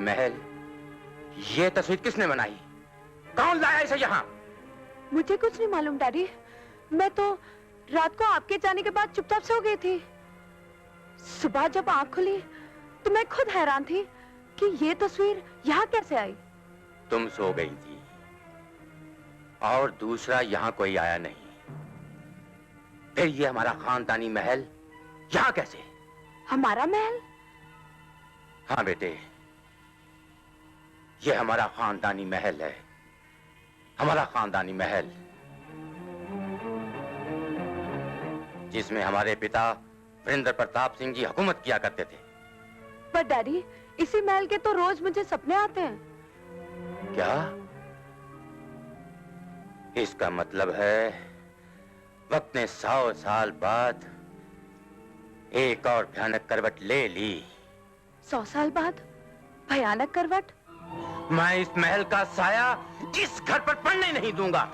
महल, ये तस्वीर किसने बनाई? कौन लाया इसे यहाँ? मुझे कुछ नहीं मालूम डैडी। मैं तो रात को आपके जाने के बाद चुपचाप सो गई थी। सुबह जब आंख खुली तो मैं खुद हैरान थी कि ये तस्वीर यहाँ कैसे आई। तुम सो गई थी और दूसरा यहाँ कोई आया नहीं, फिर ये हमारा खानदानी महल यहाँ कैसे? हमारा महल? हाँ बेटे, ये हमारा खानदानी महल है, हमारा खानदानी महल, जिसमें हमारे पिता वीरेंद्र प्रताप सिंह जी हुकूमत किया करते थे। पर डैडी, इसी महल के तो रोज मुझे सपने आते हैं। क्या? इसका मतलब है वक्त ने 100 साल बाद एक और भयानक करवट ले ली। 100 साल बाद भयानक करवट? मैं इस महल का साया इस घर पर पड़ने नहीं दूंगा।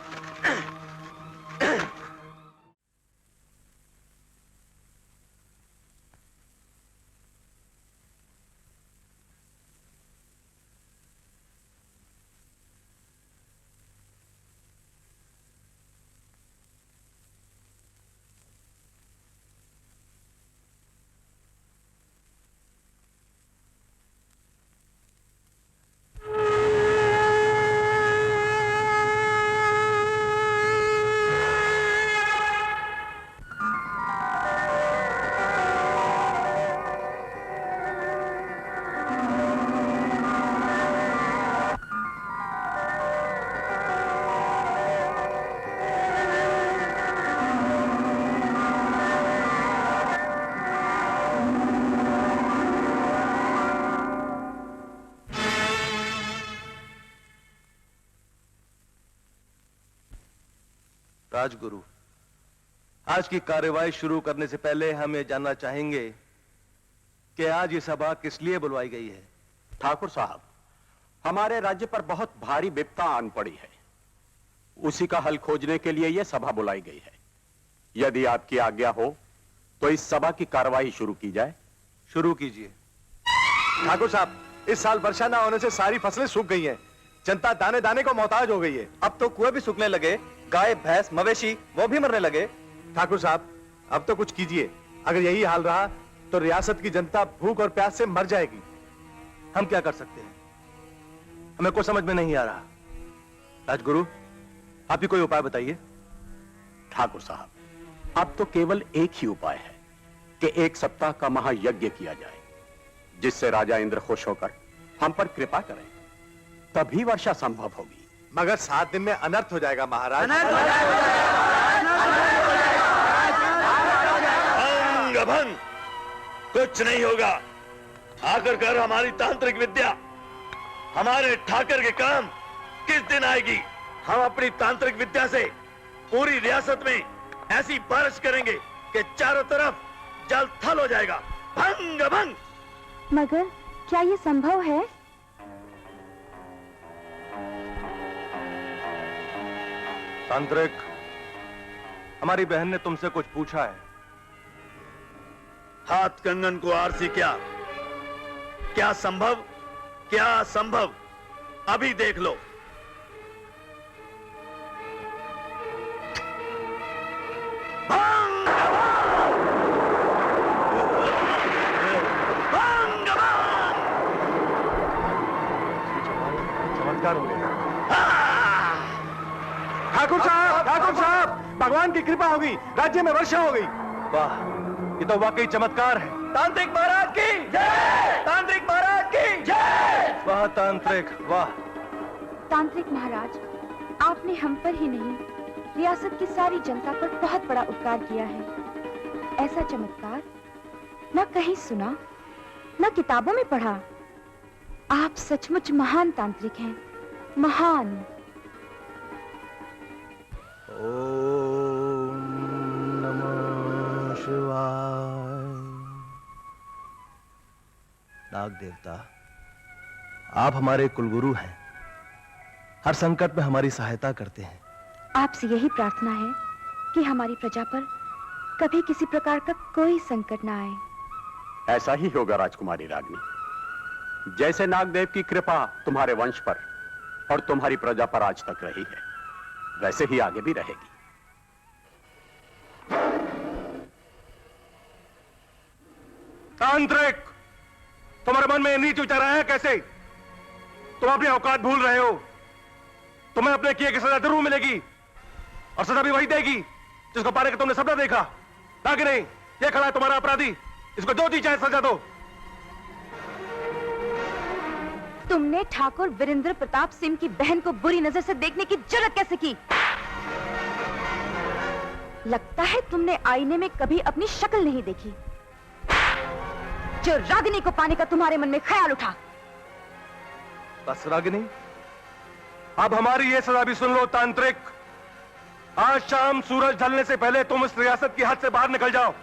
राजगुरु, आज की कार्यवाही शुरू करने से पहले हम ये जानना चाहेंगे कि आज ये सभा किस लिए बुलवाई गई है। ठाकुर साहब, हमारे राज्य पर बहुत भारी विपदा आन पड़ी है, उसी का हल खोजने के लिए यह सभा बुलाई गई है। यदि आपकी आज्ञा हो तो इस सभा की कार्यवाही शुरू की जाए। शुरू कीजिए। ठाकुर साहब, इस साल वर्षा ना होने से सारी फसलें सूख गई हैं, जनता दाने दाने को मोहताज हो गई है। अब तो कुएं भी सूखने लगे, गाय भैंस मवेशी वो भी मरने लगे। ठाकुर साहब, अब तो कुछ कीजिए। अगर यही हाल रहा तो रियासत की जनता भूख और प्यास से मर जाएगी। हम क्या कर सकते हैं, हमें कुछ समझ में नहीं आ रहा। राजगुरु, आप ही कोई उपाय बताइए। ठाकुर साहब, अब तो केवल एक ही उपाय है कि 1 सप्ताह का महायज्ञ किया जाए, जिससे राजा इंद्र खुश होकर हम पर कृपा करें, तभी वर्षा संभव होगी। मगर 7 दिन में अनर्थ हो जाएगा महाराज। भंग, कुछ नहीं होगा। आखिरकार हमारी तांत्रिक विद्या, हमारे ठाकर के काम किस दिन आएगी? हम अपनी तांत्रिक विद्या से पूरी रियासत में ऐसी बारिश करेंगे कि चारों तरफ जल थल हो जाएगा। भंग भंग। मगर क्या ये संभव है? तांत्रिक, हमारी बहन ने तुमसे कुछ पूछा है। हाथ कंगन को आरसी क्या संभव, क्या असंभव, अभी देख लो। चमत्कार हो गया। ठाकुर साहब, भगवान की कृपा होगी, राज्य में वर्षा हो गई। वाह, ये तो वाकई चमत्कार है। तांत्रिक महाराज की जय! तांत्रिक महाराज की जय! वाह तांत्रिक, वाह। तांत्रिक महाराज, आपने हम पर ही नहीं, रियासत की सारी जनता पर बहुत बड़ा उपकार किया है। ऐसा चमत्कार न कहीं सुना, न किताबों में पढ़ा। आप सचमुच महान तांत्रिक हैं, महान। ओम नमः शिवाय। नाग देवता, आप हमारे कुलगुरु हैं, हर संकट में हमारी सहायता करते हैं। आपसे यही प्रार्थना है कि हमारी प्रजा पर कभी किसी प्रकार का कोई संकट ना आए। ऐसा ही होगा राजकुमारी रागनी। जैसे नागदेव की कृपा तुम्हारे वंश पर और तुम्हारी प्रजा पर आज तक रही है, वैसे ही आगे भी रहेगी। तांत्रिक, तुम्हारे मन में नीच विचार आया है कैसे? तुम अपनी औकात भूल रहे हो। तुम्हें अपने किए की सजा जरूर मिलेगी, और सजा भी वही देगी जिसको पाने का तुमने सपना देखा, ना कि नहीं? ये खड़ा है तुम्हारा अपराधी, इसको जो जी चाहे सजा दो। तुमने ठाकुर वीरेंद्र प्रताप सिंह की बहन को बुरी नजर से देखने की जरूरत कैसे की? लगता है तुमने आईने में कभी अपनी शक्ल नहीं देखी, जो रागिनी को पाने का तुम्हारे मन में ख्याल उठा। बस रागिनी, अब हमारी ये सजा भी सुन लो। तांत्रिक, आज शाम सूरज ढलने से पहले तुम इस रियासत की हद से बाहर निकल जाओ,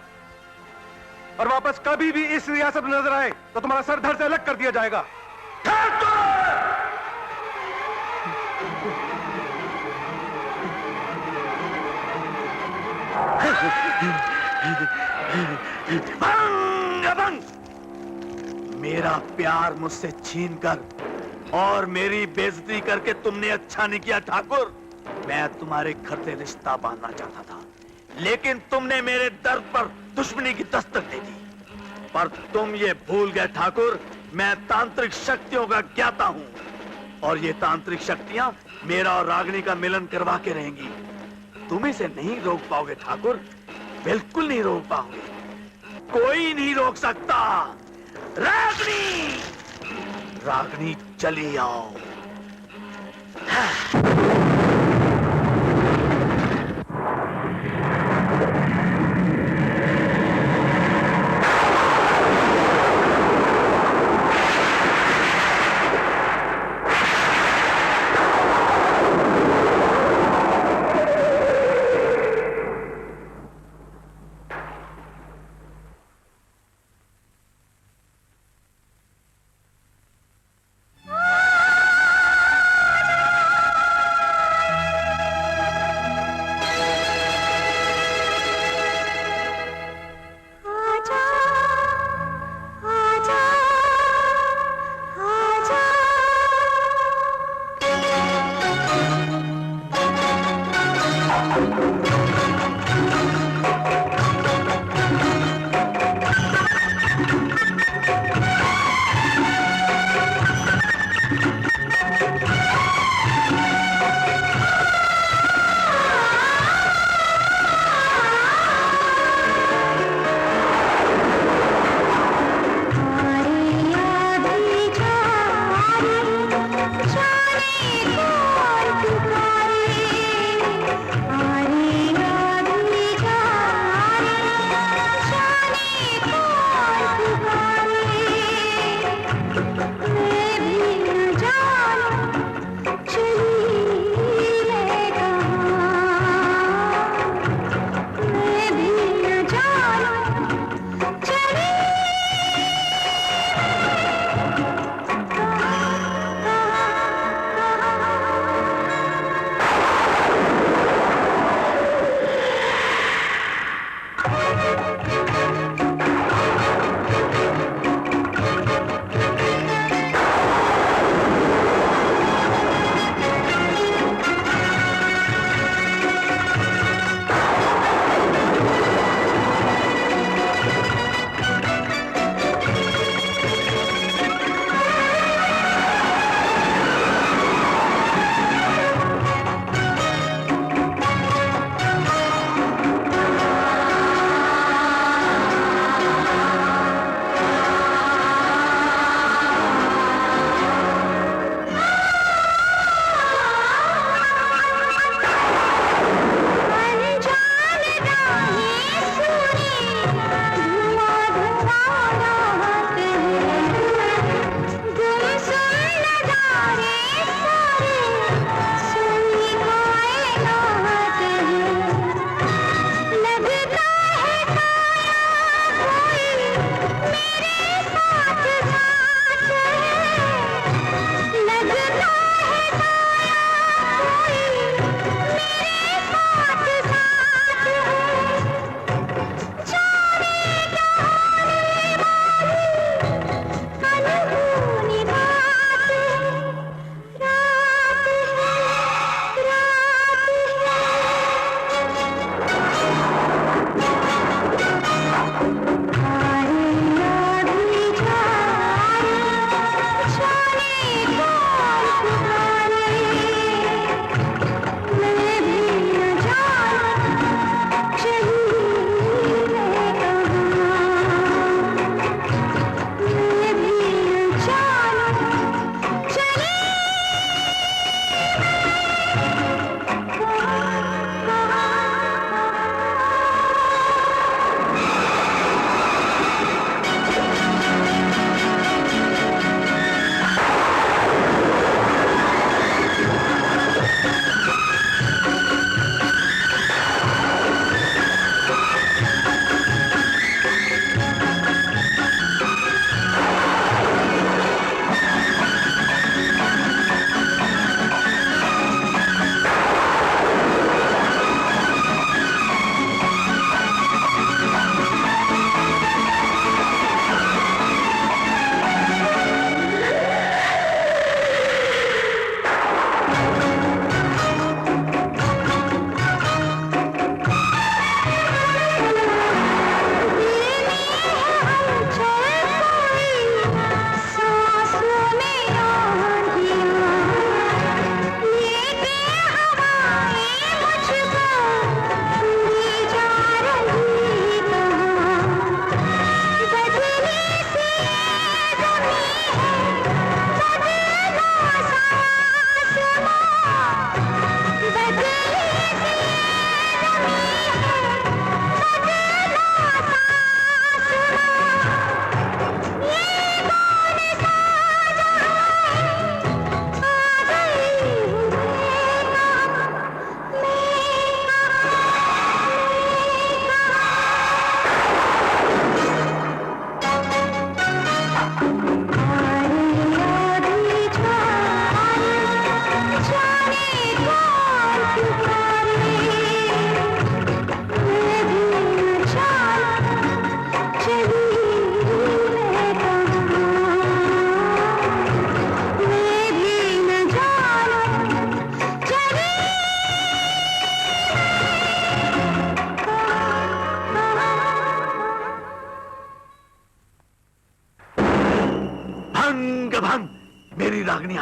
और वापस कभी भी इस रियासत में नजर आए तो तुम्हारा सर धड़ से अलग कर दिया जाएगा। भंग भंग! मेरा प्यार मुझसे छीनकर और मेरी बेइज्जती करके तुमने अच्छा नहीं किया ठाकुर। मैं तुम्हारे घर से रिश्ता बांधना चाहता था, लेकिन तुमने मेरे दर्द पर दुश्मनी की दस्तक दे दी। पर तुम ये भूल गए ठाकुर, मैं तांत्रिक शक्तियों का ज्ञाता हूं, और ये तांत्रिक शक्तियां मेरा और रागिनी का मिलन करवा के रहेंगी। तुम इसे नहीं रोक पाओगे ठाकुर, बिल्कुल नहीं रोक पाओगे। कोई नहीं रोक सकता। रागिनी, रागिनी चली आओ।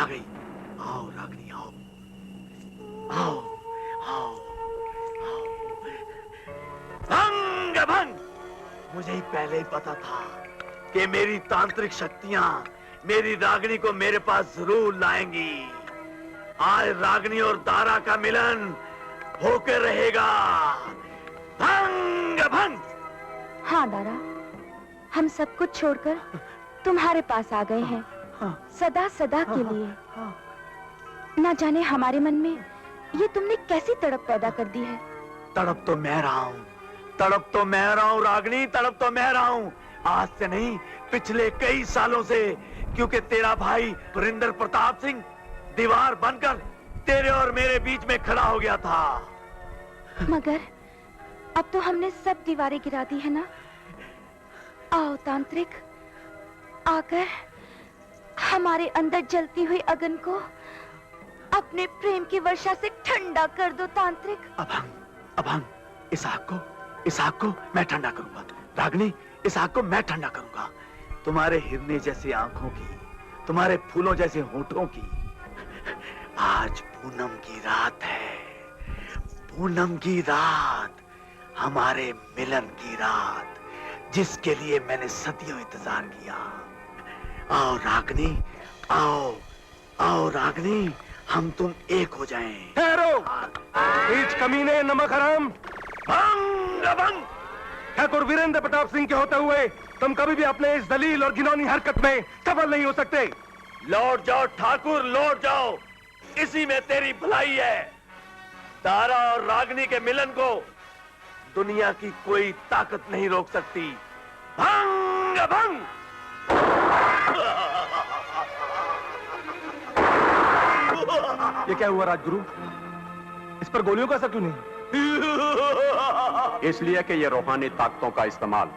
गई। आओ रागिनी, आओ आओ आओ आओ। भंग भंग, मुझे ही पहले ही पता था कि मेरी तांत्रिक शक्तियां मेरी रागिनी को मेरे पास जरूर लाएंगी। आज रागिनी और दारा का मिलन होकर रहेगा। भंग भंग। हाँ दारा, हम सब कुछ छोड़कर तुम्हारे पास आ गए हैं, सदा सदा के लिए। ना जाने हमारे मन में ये तुमने कैसी तड़प पैदा कर दी है। तड़प तो मैं रहा हूँ, तड़प तो मैं रहा हूँ रागिनी, तड़प तो मैं रहा हूँ। आज से नहीं, पिछले कई सालों से, क्योंकि तेरा भाई वरिंदर प्रताप सिंह दीवार बनकर तेरे और मेरे बीच में खड़ा हो गया था। मगर अब तो हमने सब दीवारें गिरा दी है ना। आओ तांत्रिक, आकर हमारे अंदर जलती हुई अगन को अपने प्रेम की वर्षा से ठंडा कर दो तांत्रिक। अभंग, इस आग को मैं ठंडा करूंगा। रागिनी, इस आग को मैं ठंडा करूंगा। तुम्हारे हिरने जैसी आंखों की, तुम्हारे फूलों जैसे होठों की। आज पूनम की रात है, पूनम की रात, हमारे मिलन की रात, जिसके लिए मैंने सदियों इंतजार किया। आओ रागिनी, आओ आओ रागिनी, हम तुम एक हो जाएं। ठहरो, बीच कमीने नमक हराम। भंग भंग। ठाकुर वीरेंद्र प्रताप सिंह के होते हुए तुम कभी भी अपने इस दलील और घिनौनी हरकत में सफल नहीं हो सकते। लौट जाओ ठाकुर, लौट जाओ, इसी में तेरी भलाई है। दारा और रागिनी के मिलन को दुनिया की कोई ताकत नहीं रोक सकती। भंग भंग। ये क्या हुआ राजगुरु? इस पर गोलियों का असर क्यों नहीं? इसलिए कि ये रूहानी ताकतों का इस्तेमाल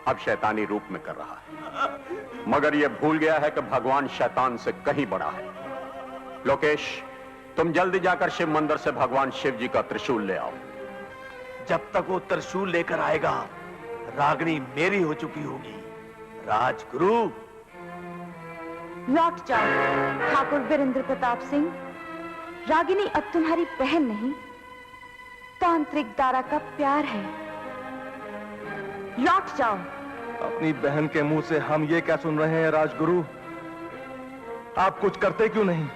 अब शैतानी रूप में कर रहा है, मगर ये भूल गया है कि भगवान शैतान से कहीं बड़ा है। लोकेश, तुम जल्दी जाकर शिव मंदिर से भगवान शिव जी का त्रिशूल ले आओ। जब तक वो त्रिशूल लेकर आएगा, रागिनी मेरी हो चुकी होगी। राजगुरु, लौट जाओ ठाकुर वीरेंद्र प्रताप सिंह। रागिनी अब तुम्हारी बहन नहीं, तांत्रिक दारा का प्यार है। लौट जाओ। अपनी बहन के मुंह से हम ये क्या सुन रहे हैं राजगुरु? आप कुछ करते क्यों नहीं?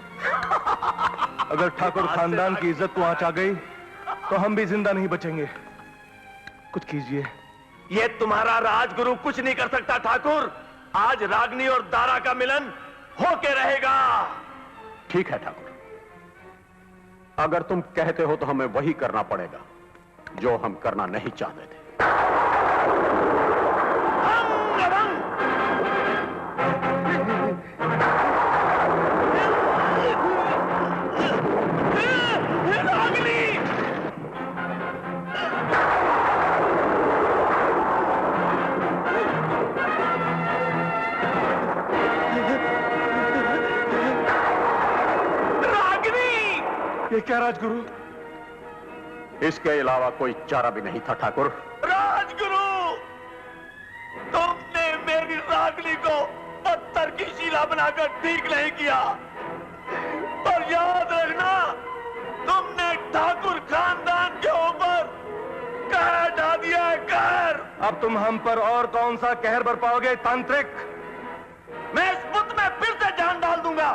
अगर ठाकुर खानदान की इज्जत को आंच आ गई तो हम भी जिंदा नहीं बचेंगे। कुछ कीजिए। ये तुम्हारा राजगुरु कुछ नहीं कर सकता ठाकुर। आज रागिनी और दारा का मिलन होके रहेगा। ठीक है ठाकुर, अगर तुम कहते हो तो हमें वही करना पड़ेगा जो हम करना नहीं चाहते थे। ये क्या राजगुरु? इसके अलावा कोई चारा भी नहीं था ठाकुर। राजगुरु, तुमने मेरी रागिनी को पत्थर की शिला बनाकर ठीक नहीं किया, पर याद रखना, तुमने ठाकुर खानदान के ऊपर कहर ढा दिया है, कहर। अब तुम हम पर और कौन सा कहर बरपाओगे तांत्रिक? मैं इस बुत में फिर से जान डाल दूंगा,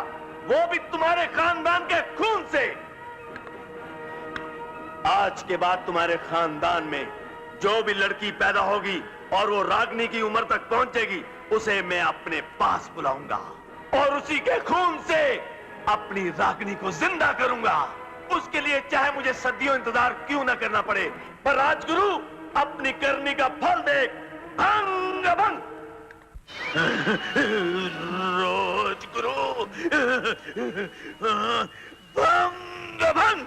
वो भी तुम्हारे खानदान के खून से। आज के बाद तुम्हारे खानदान में जो भी लड़की पैदा होगी और वो रागिनी की उम्र तक पहुंचेगी, उसे मैं अपने पास बुलाऊंगा और उसी के खून से अपनी रागिनी को जिंदा करूंगा। उसके लिए चाहे मुझे सदियों इंतजार क्यों ना करना पड़े, पर राजगुरु अपनी करनी का फल देख। भंग भंग। राजगुरु, भंग भंग।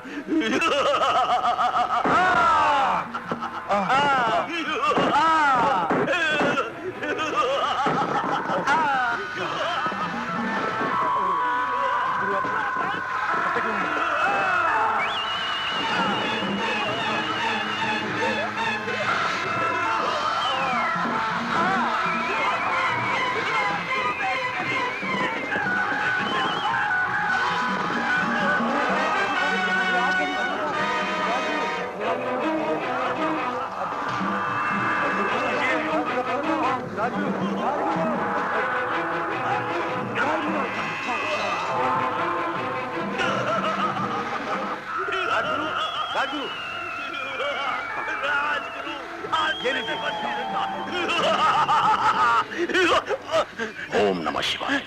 शिवाय।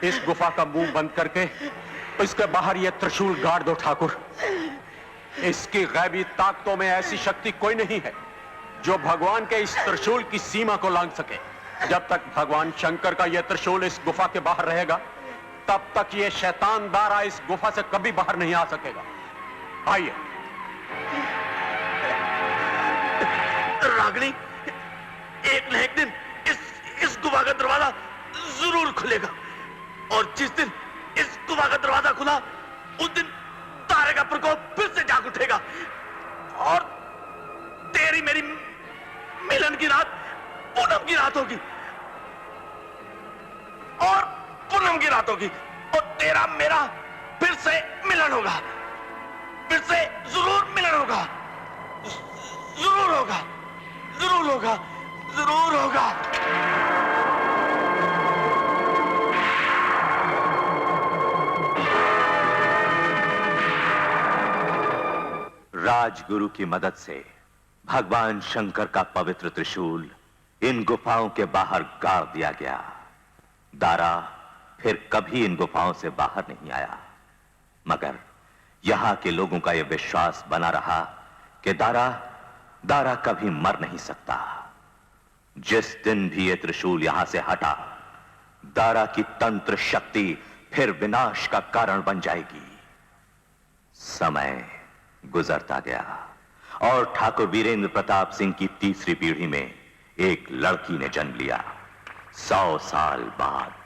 इस गुफा का मुंह बंद करके इसके बाहर ये त्रिशूल गाड़ दो ठाकुर। इसकी गैबी ताकतों में ऐसी शक्ति कोई नहीं है जो भगवान के इस त्रिशूल की सीमा को लांघ सके। जब तक भगवान शंकर का यह त्रिशूल इस गुफा के बाहर रहेगा, तब तक ये शैतान दारा इस गुफा से कभी बाहर नहीं आ सकेगा। आइए। रागिनी, एक न एक दिन इस गुफा का दरवाजा जरूर खुलेगा, और जिस दिन इस गुफा का दरवाजा खुला, उस दिन तारे का प्रकोप फिर से जाग उठेगा, और तेरी मेरी मिलन की रात पूनम की रात होगी, और पूनम की रात होगी, और तेरा मेरा फिर से मिलन होगा, फिर से जरूर मिलन होगा, जरूर होगा, जरूर होगा, जरूर होगा। राजगुरु की मदद से भगवान शंकर का पवित्र त्रिशूल इन गुफाओं के बाहर गाड़ दिया गया। दारा फिर कभी इन गुफाओं से बाहर नहीं आया, मगर यहां के लोगों का यह विश्वास बना रहा कि दारा कभी मर नहीं सकता। जिस दिन भी यह त्रिशूल यहां से हटा, दारा की तंत्र शक्ति फिर विनाश का कारण बन जाएगी। समय गुजरता गया और ठाकुर वीरेंद्र प्रताप सिंह की तीसरी पीढ़ी में एक लड़की ने जन्म लिया। 100 साल बाद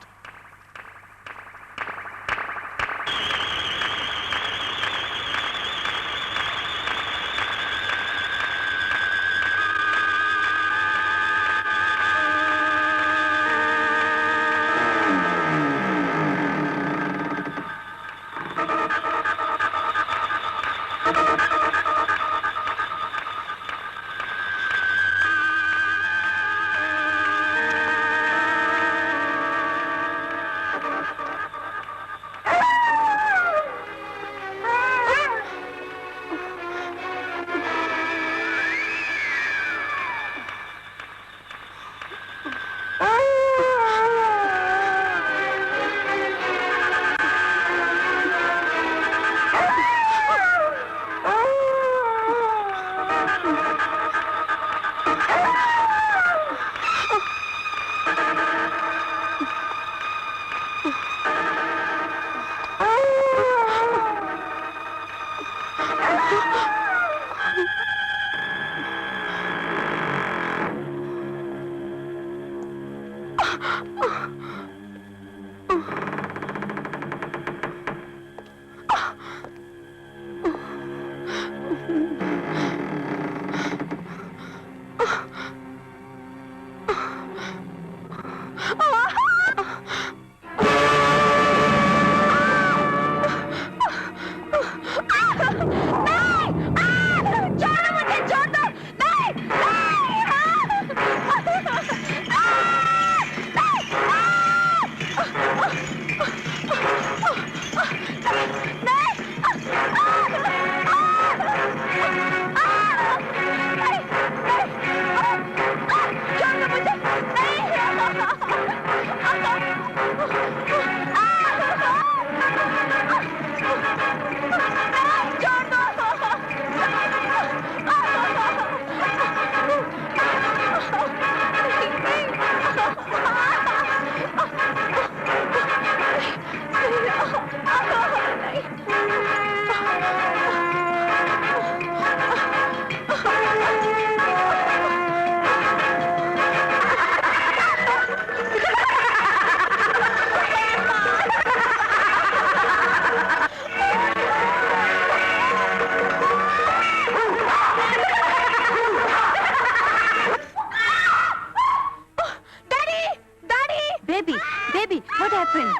What happened?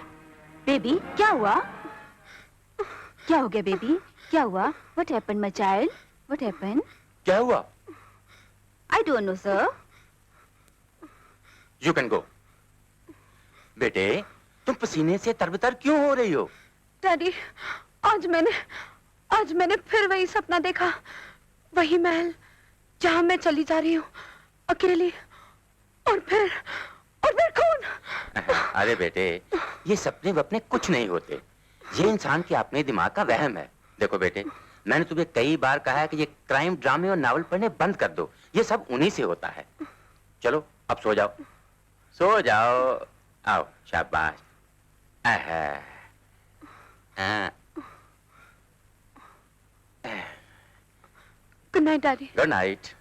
Baby, क्या हुआ? क्या हो गया बेबी? क्या हुआ? What happened, my child? What happened? क्या हुआ? I don't know, sir. You can go. बेटे, तुम पसीने से तरबतर क्यों हो रही हो? डैडी, आज मैंने फिर वही सपना देखा, वही महल जहां मैं चली जा रही हूँ अकेली, और फिर कौन? अरे बेटे, ये सपने वपने कुछ नहीं होते, ये इंसान के अपने दिमाग का वहम है। देखो बेटे, मैंने तुम्हें कई बार कहा है कि ये क्राइम ड्रामे और नावल पढ़ने बंद कर दो, ये सब उन्हीं से होता है। चलो अब सो जाओ, सो जाओ, आओ, शाबाश। Good night daddy. Good night.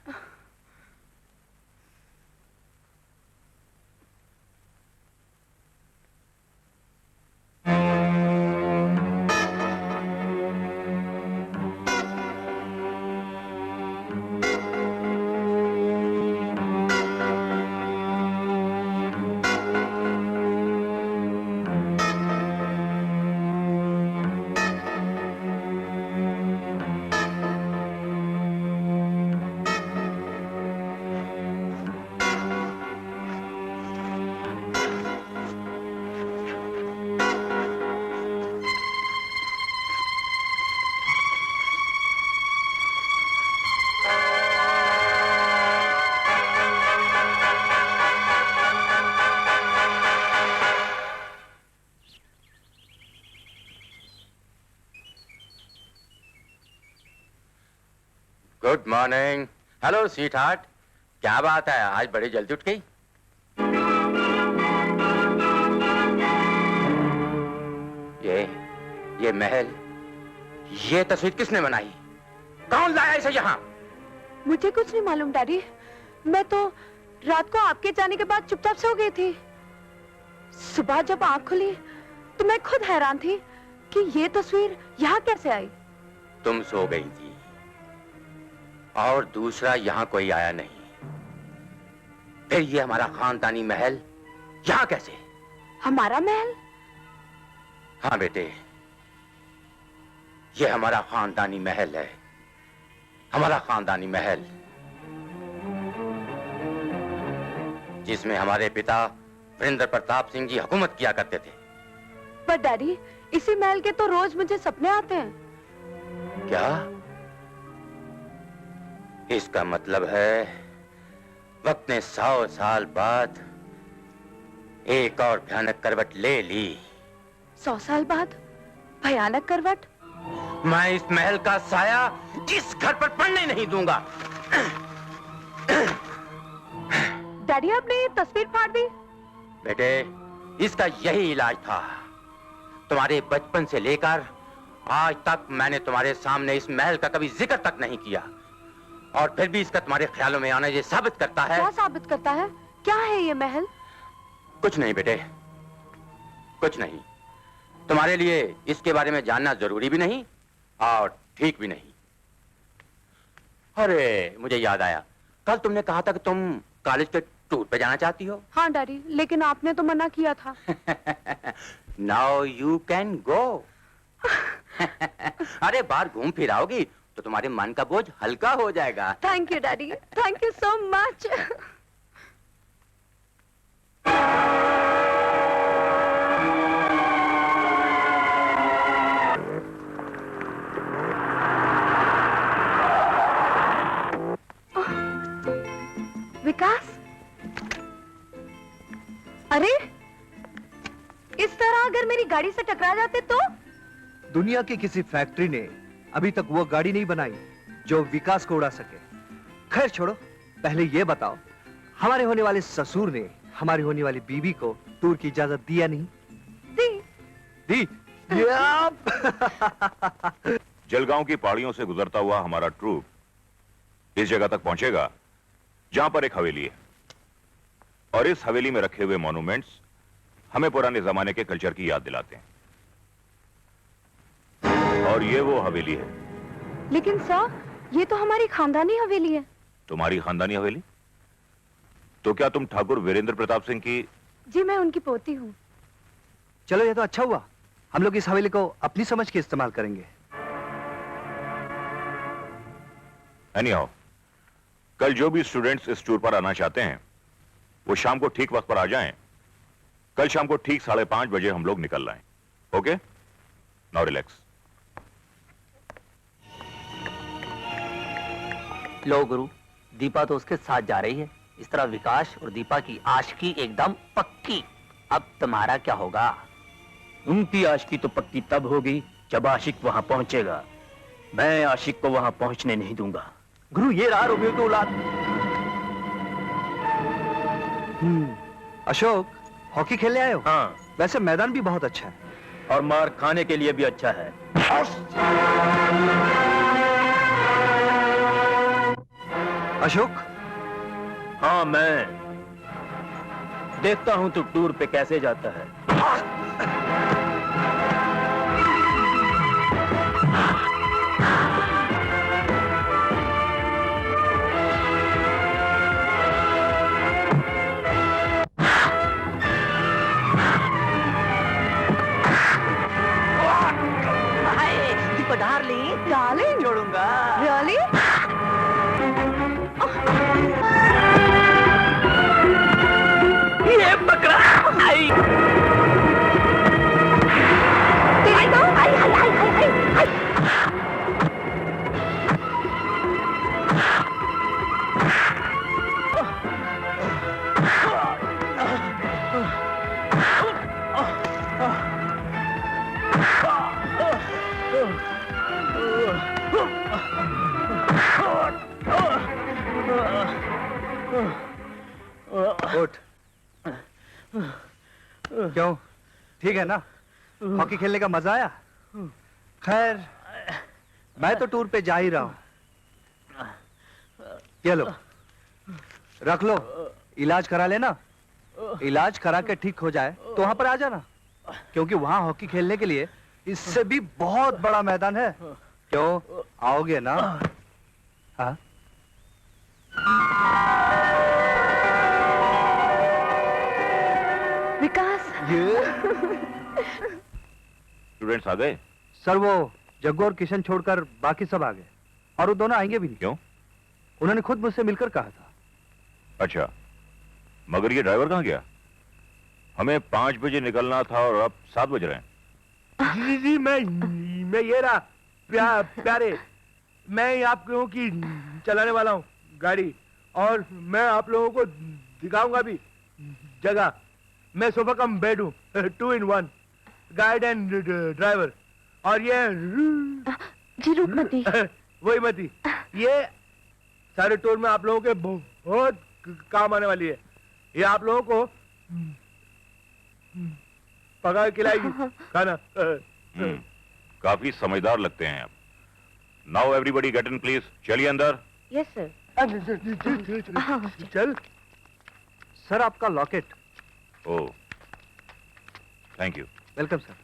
Good morning. Hello sweet heart, क्या बात है, आज बड़ी जल्दी उठ गई? ये महल, ये तस्वीर किसने बनाई? कौन लाया इसे यहाँ? मुझे कुछ नहीं मालूम डैडी, मैं तो रात को आपके जाने के बाद चुपचाप सो गई थी। सुबह जब आंख खुली तो मैं खुद हैरान थी कि ये तस्वीर यहाँ कैसे आई। तुम सो गई थी और दूसरा यहाँ कोई आया नहीं, फिर ये हमारा खानदानी महल यहाँ कैसे? हमारा महल? हाँ बेटे, ये हमारा खानदानी महल है, हमारा खानदानी महल, जिसमें हमारे पिता वीरेंद्र प्रताप सिंह जी हुकूमत किया करते थे। पर डैडी, इसी महल के तो रोज मुझे सपने आते हैं। क्या? इसका मतलब है वक्त ने 100 साल बाद एक और भयानक करवट ले ली। 100 साल बाद भयानक करवट? मैं इस महल का साया इस घर पर पड़ने नहीं दूंगा। डैडी, आपने ये तस्वीर फाड़ दी? बेटे, इसका यही इलाज था। तुम्हारे बचपन से लेकर आज तक मैंने तुम्हारे सामने इस महल का कभी जिक्र तक नहीं किया, और फिर भी इसका तुम्हारे ख्यालों में आना ये साबित करता है। क्या साबित करता है? क्या है ये महल? कुछ नहीं बेटे, कुछ नहीं। तुम्हारे लिए इसके बारे में जानना जरूरी भी नहीं और ठीक भी नहीं। अरे, मुझे याद आया, कल तुमने कहा था कि तुम कॉलेज के टूर पे जाना चाहती हो। हाँ डैडी, लेकिन आपने तो मना किया था। Now you can go. अरे, बाहर घूम फिर आओगी तो तुम्हारे मन का बोझ हल्का हो जाएगा। Thank you daddy, thank you so much. Vikas, अरे इस तरह अगर मेरी गाड़ी से टकरा जाते तो? दुनिया की किसी फैक्ट्री ने अभी तक वो गाड़ी नहीं बनाई जो विकास को उड़ा सके। खैर छोड़ो, पहले ये बताओ, हमारे होने वाले ससुर ने हमारी होने वाली बीवी को टूर की इजाजत दी या नहीं? दी। जलगांव की पहाड़ियों से गुजरता हुआ हमारा ट्रूप इस जगह तक पहुंचेगा जहां पर एक हवेली है, और इस हवेली में रखे हुए मॉन्यूमेंट्स हमें पुराने जमाने के कल्चर की याद दिलाते हैं। और ये वो हवेली है। लेकिन सर, ये तो हमारी खानदानी हवेली है। तुम्हारी खानदानी हवेली? तो क्या तुम ठाकुर वीरेंद्र प्रताप सिंह की? जी, मैं उनकी पोती हूँ। चलो ये तो अच्छा हुआ, हम लोग इस हवेली को अपनी समझ के इस्तेमाल करेंगे। एनीहाउ, कल जो भी स्टूडेंट्स इस टूर पर आना चाहते हैं वो शाम को ठीक वक्त पर आ जाएं। कल शाम को ठीक 5:30 बजे हम लोग निकल रहे हैं। Okay, now relax. लो गुरु, दीपा तो उसके साथ जा रही है। इस तरह विकास और दीपा की आशिकी एकदम पक्की। अब तुम्हारा क्या होगा? उनकी आशिकी तो पक्की तब होगी जब आशिक वहां पहुंचेगा। मैं आशिक को वहां पहुंचने नहीं दूंगा। गुरु, ये रहा रोमियो की औलाद। अशोक, हॉकी खेलने आए हो? हाँ, वैसे मैदान भी बहुत अच्छा है। और मार खाने के लिए भी अच्छा है। अशोक, हाँ, मैं देखता हूं तू टूर पे कैसे जाता है। दीपा डार्लिंग छोड़ूंगा। रियली? ये पकड़ा। आई। तेरी तो आई आई आई आई आई। उठ। क्यों, ठीक है ना? हॉकी खेलने का मजा आया? खैर, मैं तो टूर पे जा ही रहा हूं। ये लो, रख लो, इलाज करा लेना। इलाज करा के ठीक हो जाए तो वहां पर आ जाना, क्योंकि वहां हॉकी खेलने के लिए इससे भी बहुत बड़ा मैदान है। क्यों, आओगे ना? हाँ? विकास, स्टूडेंट्स आ गए? सर, वो जग्गू और किशन छोड़कर बाकी सब आ गए, और वो दोनों आएंगे भी नहीं। क्यों? उन्होंने खुद मुझसे मिलकर कहा था। अच्छा, मगर ये ड्राइवर कहाँ गया? हमें 5 बजे निकलना था और अब 7 बज रहे हैं। जी जी, मैं ये रहा प्यारे, मैं आप लोगों की चलाने वाला हूँ गाड़ी, और मैं आप लोगों को दिखाऊंगा भी जगह। मैं सोफा कम बेड हूँ, 2 in 1, गाइड एंड ड्राइवर। और ये जी रूपमती। वही मती, ये सारे टूर में आप लोगों के बहुत काम आने वाली है। ये आप लोगों को पका के खिलाएगी खाना। काफी समझदार लगते हैं आप। Now everybody get in please. चलिए अंदर। Yes sir. चल। सर, आपका locket. Oh, thank you. Welcome sir.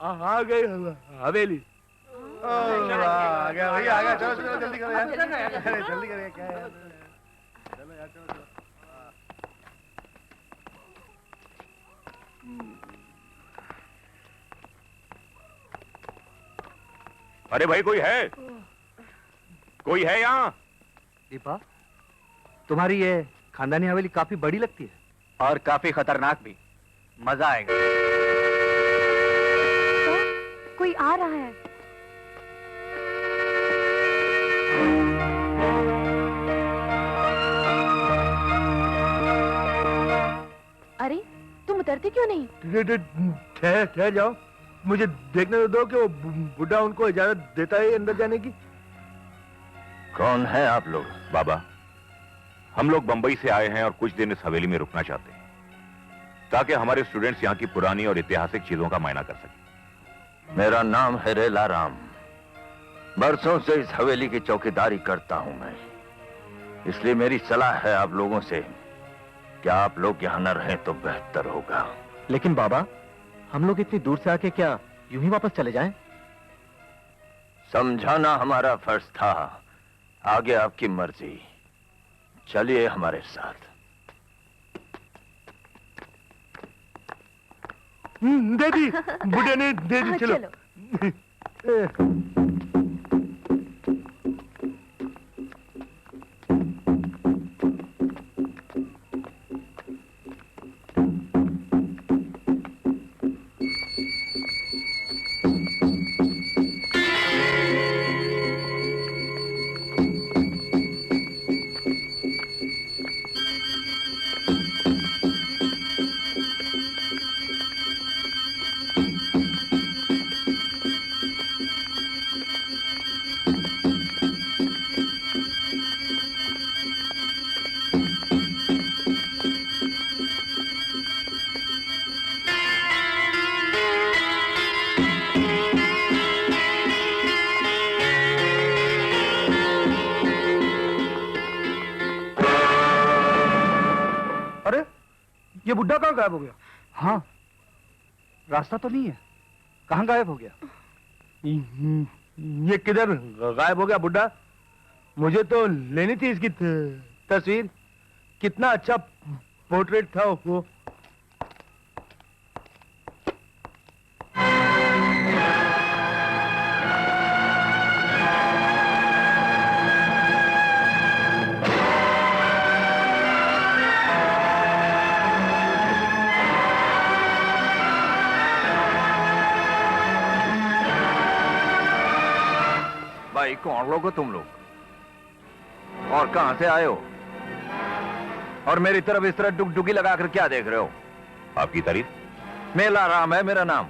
आ गई हवेली। आ गया भैया, आ गया। चलो चलो जल्दी करो यार, अरे जल्दी करिए। क्या है, चलो यार, चलो चलो। अरे भाई कोई है? कोई है यहाँ? दीपा, तुम्हारी ये खानदानी हवेली काफी बड़ी लगती है और काफी खतरनाक भी। मजा आएगा। तो कोई आ रहा है। अरे तुम उतरते क्यों नहीं? ठहर जाओ, मुझे देखने तो दो कि वो बुढ़ा उनको इजाजत देता है अंदर जाने की। कौन है आप लोग? बाबा, हम लोग बंबई से आए हैं और कुछ दिन इस हवेली में रुकना चाहते हैं ताकि हमारे स्टूडेंट्स यहाँ की पुरानी और ऐतिहासिक चीजों का मायना कर सकें। मेरा नाम है रेला राम। बरसों से इस हवेली की चौकीदारी करता हूं मैं, इसलिए मेरी सलाह है आप लोगों से कि आप लोग यहां न रहें तो बेहतर होगा। लेकिन बाबा, हम लोग इतनी दूर से आके क्या यूं ही वापस चले जाएं? समझाना हमारा फर्ज था, आगे आपकी मर्जी। चलिए हमारे साथ। दे दी, बुढ़े ने दे दी, चलो। ये बुड्ढा कहाँ गायब हो गया? हाँ, रास्ता तो नहीं है, कहाँ गायब हो गया? ये किधर गायब हो गया बुड्ढा? मुझे तो लेनी थी इसकी तस्वीर। कितना अच्छा पोर्ट्रेट था वो। भाई कौन लोग हो तुम लोग, और कहां से आए हो, और मेरी तरफ इस तरह डुगडुगी लगाकर क्या देख रहे हो? आपकी तारीफ? मेला राम है मेरा नाम।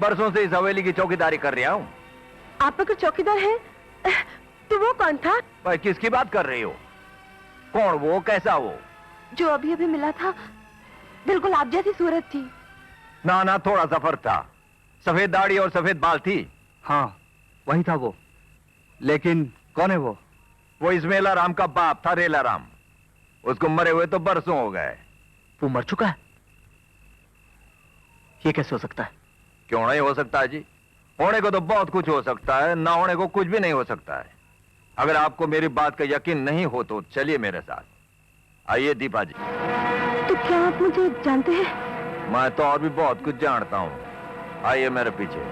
बरसों से इस हवेली की चौकीदारी कर रहा हूं। आप अगर चौकीदार हैं तो वो कौन था? भाई किसकी बात कर रही हो? कौन वो, कैसा वो? जो अभी अभी मिला था, बिल्कुल आप जैसी सूरत थी। ना ना, थोड़ा सा फर्क था। सफेद दाढ़ी और सफेद बाल थी। हाँ, वही था वो। लेकिन कौन है वो? वो इस मेला राम का बाप था, रेला राम। उसको मरे हुए तो बरसों हो गए। वो मर चुका है? ये कैसे हो सकता है? क्यों नहीं हो सकता है जी? होने को तो बहुत कुछ हो सकता है, ना होने को कुछ भी नहीं हो सकता है। अगर आपको मेरी बात का यकीन नहीं हो तो चलिए मेरे साथ। आइए दीपा जी। तो क्या आप मुझे जानते हैं? मैं तो और भी बहुत कुछ जानता हूं। आइए मेरे पीछे।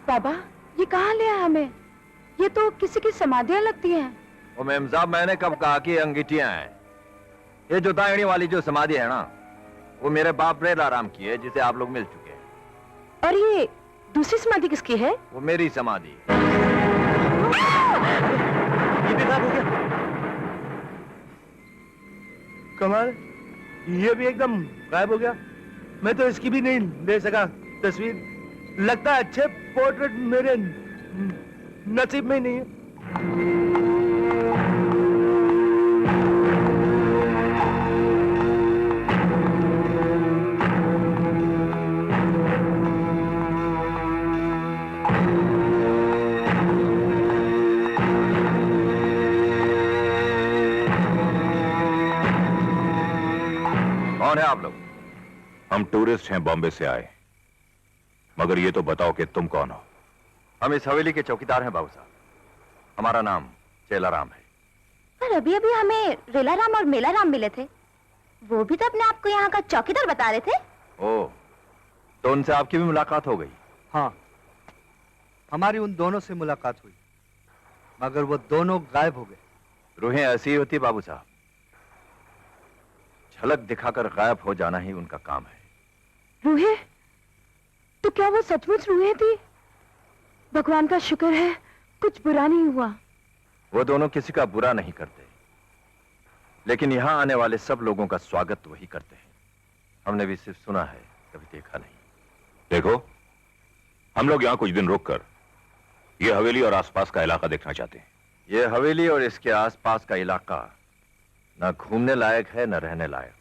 बाबा, ये कहाँ ले आया हमें? ये तो किसी की समाधियां लगती हैं। ओ मैम साहब, मैंने कब कहा कि अंगीठियां हैं? ये जो दाहिनी वाली जो समाधि है ना, वो मेरे बाप रेला राम की है, जिसे आप लोग मिल चुके हैं। और ये दूसरी समाधि किसकी है? वो मेरी समाधि। ये भी गायब हो गया। कमाल, ये भी एकदम गायब हो गया। मैं तो इसकी भी नहीं ले सका तस्वीर। लगता है अच्छे पोर्ट्रेट मेरे नसीब में ही नहीं है। कौन है आप लोग? हम टूरिस्ट हैं, बॉम्बे से आए। मगर ये तो बताओ कि तुम कौन हो? हम इस हवेली के चौकीदार हैं बाबू साहब। हमारा नाम चेलाराम है। पर अभी अभी हमें रेलाराम और मेलाराम मिले थे, वो भी तो अपने आप को यहाँ का चौकीदार बता रहे थे। ओ, तो उनसे आपकी भी मुलाकात हो गई? हाँ, हमारी उन दोनों से मुलाकात हुई, मगर वो दोनों गायब हो गए। रूहें ऐसी ही होती है बाबू साहब, झलक दिखाकर गायब हो जाना ही उनका काम है। रूहें? तो क्या वो सचमुच रूहें थी? भगवान का शुक्र है कुछ बुरा नहीं हुआ। वो दोनों किसी का बुरा नहीं करते, लेकिन यहां आने वाले सब लोगों का स्वागत वही करते हैं। हमने भी सिर्फ सुना है, कभी देखा नहीं। देखो, हम लोग यहां कुछ दिन रुककर ये हवेली और आसपास का इलाका देखना चाहते हैं। ये हवेली और इसके आसपास का इलाका न घूमने लायक है न रहने लायक।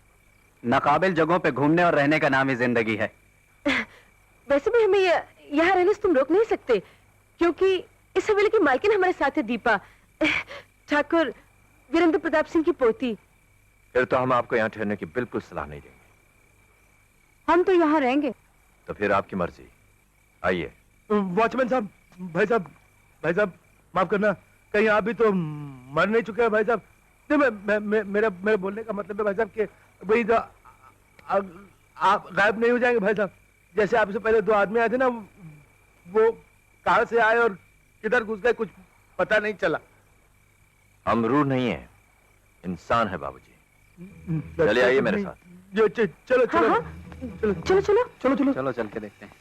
नाकाबिल जगहों पे घूमने और रहने का नाम ही जिंदगी है। वैसे भी हमें यहाँ रहने से तुम रोक नहीं सकते, क्योंकि इस हवेली की मालकिन हमारे साथ है, दीपा, ठाकुर वीरेंद्र प्रताप सिंह की पोती। फिर तो हम आपको यहाँ ठहरने की बिल्कुल सलाह नहीं देंगे। हम तो यहाँ रहेंगे। तो फिर आपकी मर्जी, आइए। वॉचमैन साहब, भाई साहब माफ करना, कहीं आप भी तो मर नहीं चुके हैं भाई साहब? नहीं, मेरा बोलने का मतलब है भाई साहब कि वही तो आप गायब नहीं हो जाएंगे भाई साहब। जैसे आपसे पहले दो आदमी आए थे ना, वो कहाँ से आए और किधर घुस गए कुछ पता नहीं चला। हम रूह नहीं है, इंसान है बाबूजी। चलिए आइए मेरे साथ। चलो चलो हाँ, चलो चलो चलो चलो चलो चलो चल के देखते हैं।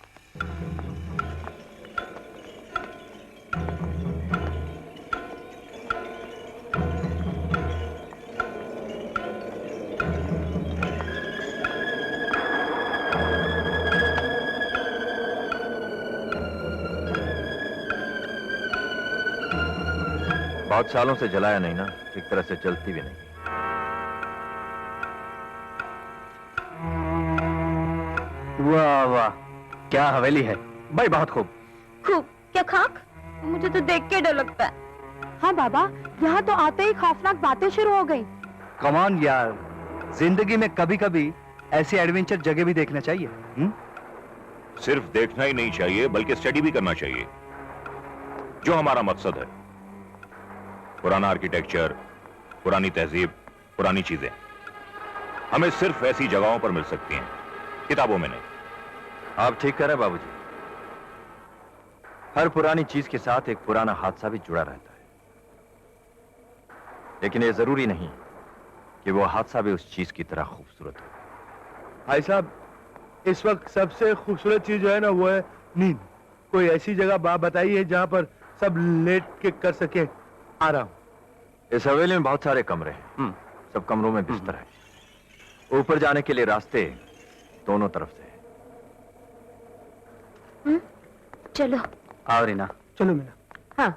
बहुत सालों से जलाया नहीं ना, ठीक तरह से जलती भी नहीं। वाह वाह, क्या हवेली है भाई, बहुत खूब। खूब क्या खाक? मुझे तो देख के डर लगता है। हाँ बाबा, यहाँ तो आते ही खौफनाक बातें शुरू हो गई। कमान यार, जिंदगी में कभी कभी ऐसी एडवेंचर जगह भी देखना चाहिए। सिर्फ देखना ही नहीं चाहिए, बल्कि स्टडी भी करना चाहिए, जो हमारा मकसद है। पुराना आर्किटेक्चर, पुरानी तहजीब, पुरानी चीजें हमें सिर्फ ऐसी जगहों पर मिल सकती हैं, किताबों में नहीं। आप ठीक करें बाबूजी। हर पुरानी चीज के साथ एक पुराना हादसा भी जुड़ा रहता है, लेकिन यह जरूरी नहीं कि वो हादसा भी उस चीज की तरह खूबसूरत हो। भाई साहब, इस वक्त सबसे खूबसूरत चीज जो है ना, वो है नींद। कोई ऐसी जगह बताइए जहां पर सब लेट के कर सके आराम। इस हवेली में बहुत सारे कमरे हैं, सब कमरों में बिस्तर है। ऊपर जाने के लिए रास्ते दोनों तरफ से है। चलो। आओ रीना। चलो मीना। हाँ।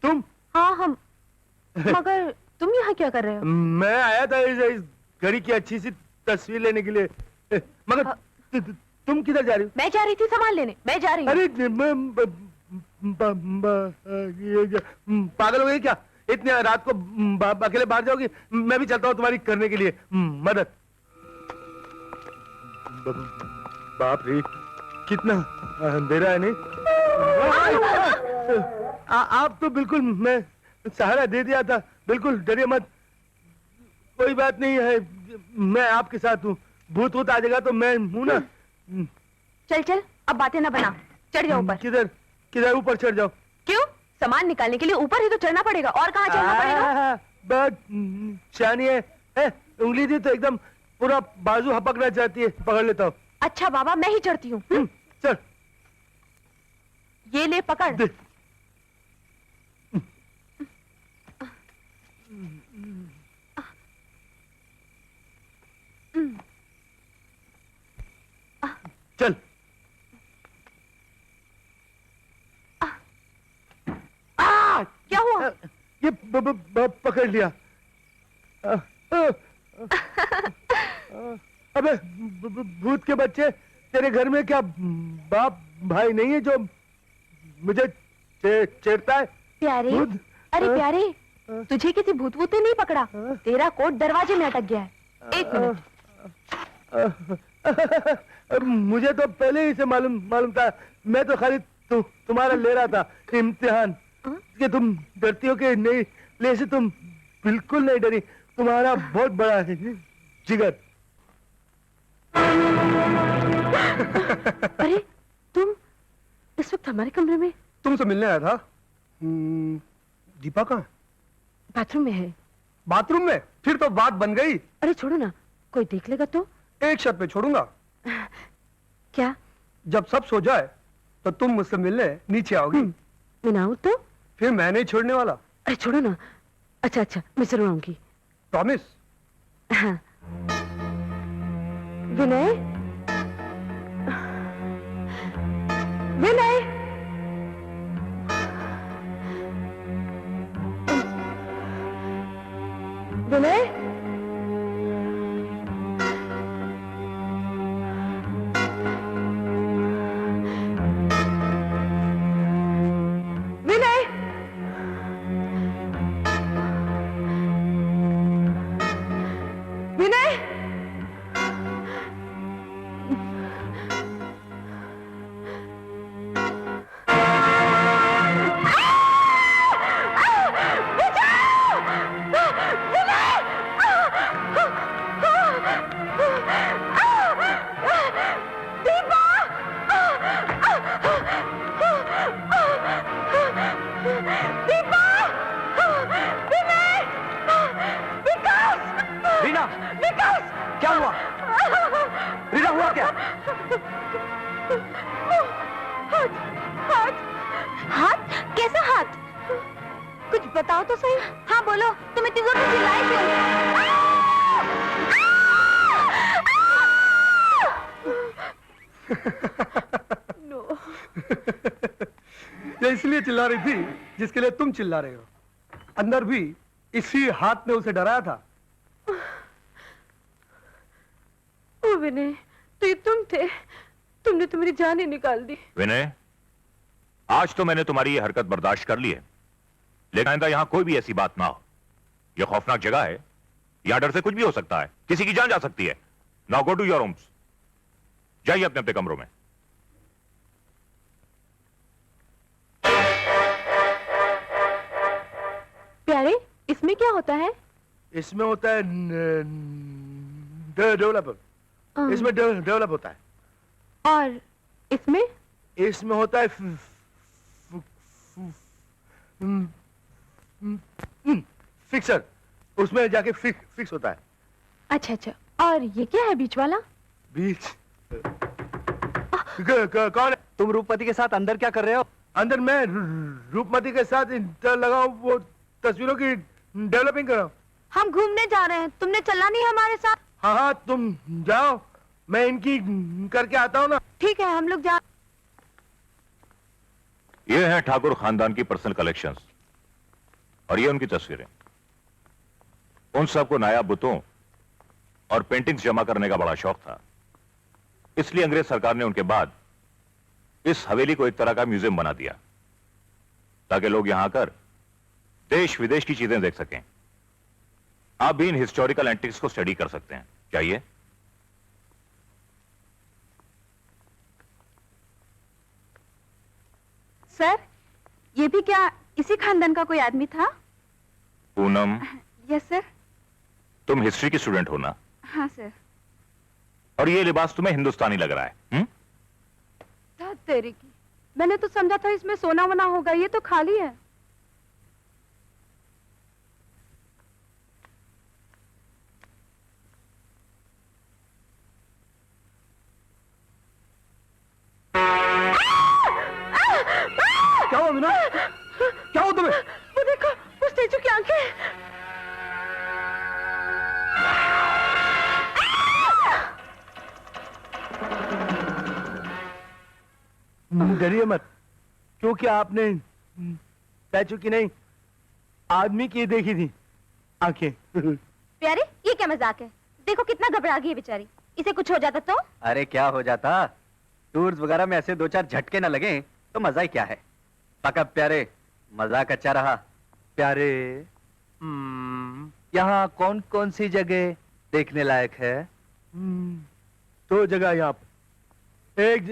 तुम? हाँ हम। मगर तुम यहाँ क्या कर रहे हो? मैं आया था इस घड़ी की अच्छी सी तस्वीर लेने के लिए, मगर तुम किधर जा रही हो? मैं जा रही थी सामान लेने, मैं जा रही हूँ। अरे पागल हो गई क्या? इतने रात को अकेले बाहर जाओगी? मैं भी चलता हूँ तुम्हारी करने के लिए मदद। बाप रे, कितना अंधेरा है। नहीं आप तो बिल्कुल, मैं सहारा दे दिया था, बिल्कुल डरिए मत, कोई बात नहीं है, मैं आपके साथ हूँ। भूत वूत आ जाएगा तो मैं हूँ ना। चल चल, अब बातें ना बना, चढ़ जाओ ऊपर। किधर किधर ऊपर चढ़ जाओ? क्यों? सामान निकालने के लिए ऊपर ही तो चढ़ना पड़ेगा, और कहाँ चढ़ना पड़ेगा? बहुत शानी है, उंगली दी तो एकदम पूरा बाजू हपकना चाहती है, पकड़ लेता हूँ। अच्छा बाबा, मैं ही चढ़ती हूँ। चल, ये ले पकड़। चल। क्या हुआ? ये पकड़ लिया। अबे भूत के बच्चे, तेरे घर में क्या बाप भाई नहीं है जो मुझे छेड़ता है? प्यारे, भूत? अरे प्यारे, तुझे किसी भूत वूत ने नहीं पकड़ा, तेरा कोट दरवाजे में अटक गया है। एक मिनट। मुझे तो पहले ही से मालूम था। मैं तो खाली तुम्हारा ले रहा था इम्तिहान कि तुम डरती हो कि नहीं। ले से तुम बिल्कुल नहीं डरी। तुम्हारा बहुत बड़ा है जिगर। अरे तुम इस वक्त हमारे कमरे में? तुमसे मिलने आया था। दीपा कहाँ है? बाथरूम में है। बाथरूम में? फिर तो बात बन गई। अरे छोड़ो ना, कोई देख लेगा तो? एक शर्त पे छोड़ूंगा। क्या? जब सब सो जाए तो तुम मुझसे मिलने नीचे आओगी। मैं ना आऊं तो? फिर मैं नहीं छोड़ने वाला। अरे छोड़ो ना। अच्छा अच्छा, मैं जरूर आऊंगी। प्रॉमिस? हाँ। विनय, विनय, विनय, विनय, विनय, रीना, क्या हुआ? रीना, हुआ क्या? हाथ, हाथ, कैसा हाथ? कुछ बताओ तो सही। हाँ बोलो, तुम इतनी जोर से चिल्लाई क्यों? नो। ये इसलिए चिल्ला रही थी जिसके लिए तुम चिल्ला रहे हो। अंदर भी इसी हाथ ने उसे डराया था। ओ विनय, तो ये तुम थे? तुमने तो मेरी जान ही निकाल दी। विनय, आज तो मैंने तुम्हारी ये हरकत बर्दाश्त कर ली है, लेकिन आइंदा यहां कोई भी ऐसी बात ना हो। यह खौफनाक जगह है, यहां डर से कुछ भी हो सकता है, किसी की जान जा सकती है। Now go to your rooms. जाइए अपने अपने कमरों में। प्यारे, इसमें क्या होता है? इसमें होता है डेवलपर। इसमें डेवलप होता है। और इसमें? इसमें होता है फिक्सर। उसमें जाके फिक्स होता है। अच्छा अच्छा, और ये क्या है बीच वाला? बीच? कौन है? तुम रूपमती के साथ अंदर क्या कर रहे हो? अंदर मैं रूपमती के साथ इंटर लगाऊं, वो तस्वीरों की डेवलपिंग कर रहा हूं। हम घूमने जा रहे हैं, तुमने चलना नहीं हमारे साथ? हाँ हाँ, तुम जाओ, मैं इनकी करके आता हूँ ना। ठीक है, हम लोग जा। ये हैं ठाकुर खानदान की पर्सनल कलेक्शंस, और ये उनकी तस्वीरें। उन सबको नायाब बुतों और पेंटिंग्स जमा करने का बड़ा शौक था, इसलिए अंग्रेज सरकार ने उनके बाद इस हवेली को एक तरह का म्यूजियम बना दिया, ताकि लोग यहां आकर देश विदेश की चीजें देख सकें। आप भी इन हिस्टोरिकल एंटिक्स को स्टडी कर सकते हैं। चाहिए? सर, ये भी क्या इसी खानदान का कोई आदमी था? Poonam, yes sir. तुम हिस्ट्री की स्टूडेंट हो ना? हाँ सर। और ये लिबास तुम्हें हिंदुस्तानी लग रहा है। तेरी की, मैंने तो समझा था इसमें सोना वना होगा, ये तो खाली है। क्या हुआ मीना? क्या हुआ तुम्हें? वो देखो, उस स्टैचू की आंखें। डरिए मत, क्योंकि आपने स्टैचू की नहीं, आदमी की देखी थी आंखें। प्यारे, ये क्या मजाक है? देखो कितना घबरा गई है बेचारी। इसे कुछ हो जाता तो? अरे क्या हो जाता, टूर्स वगैरह में ऐसे 2-4 झटके ना लगे तो मजा ही क्या है। पका प्यारे, मजाक अच्छा रहा। प्यारे, यहाँ कौन कौन सी जगह देखने लायक है? 2 जगह यहाँ पे, एक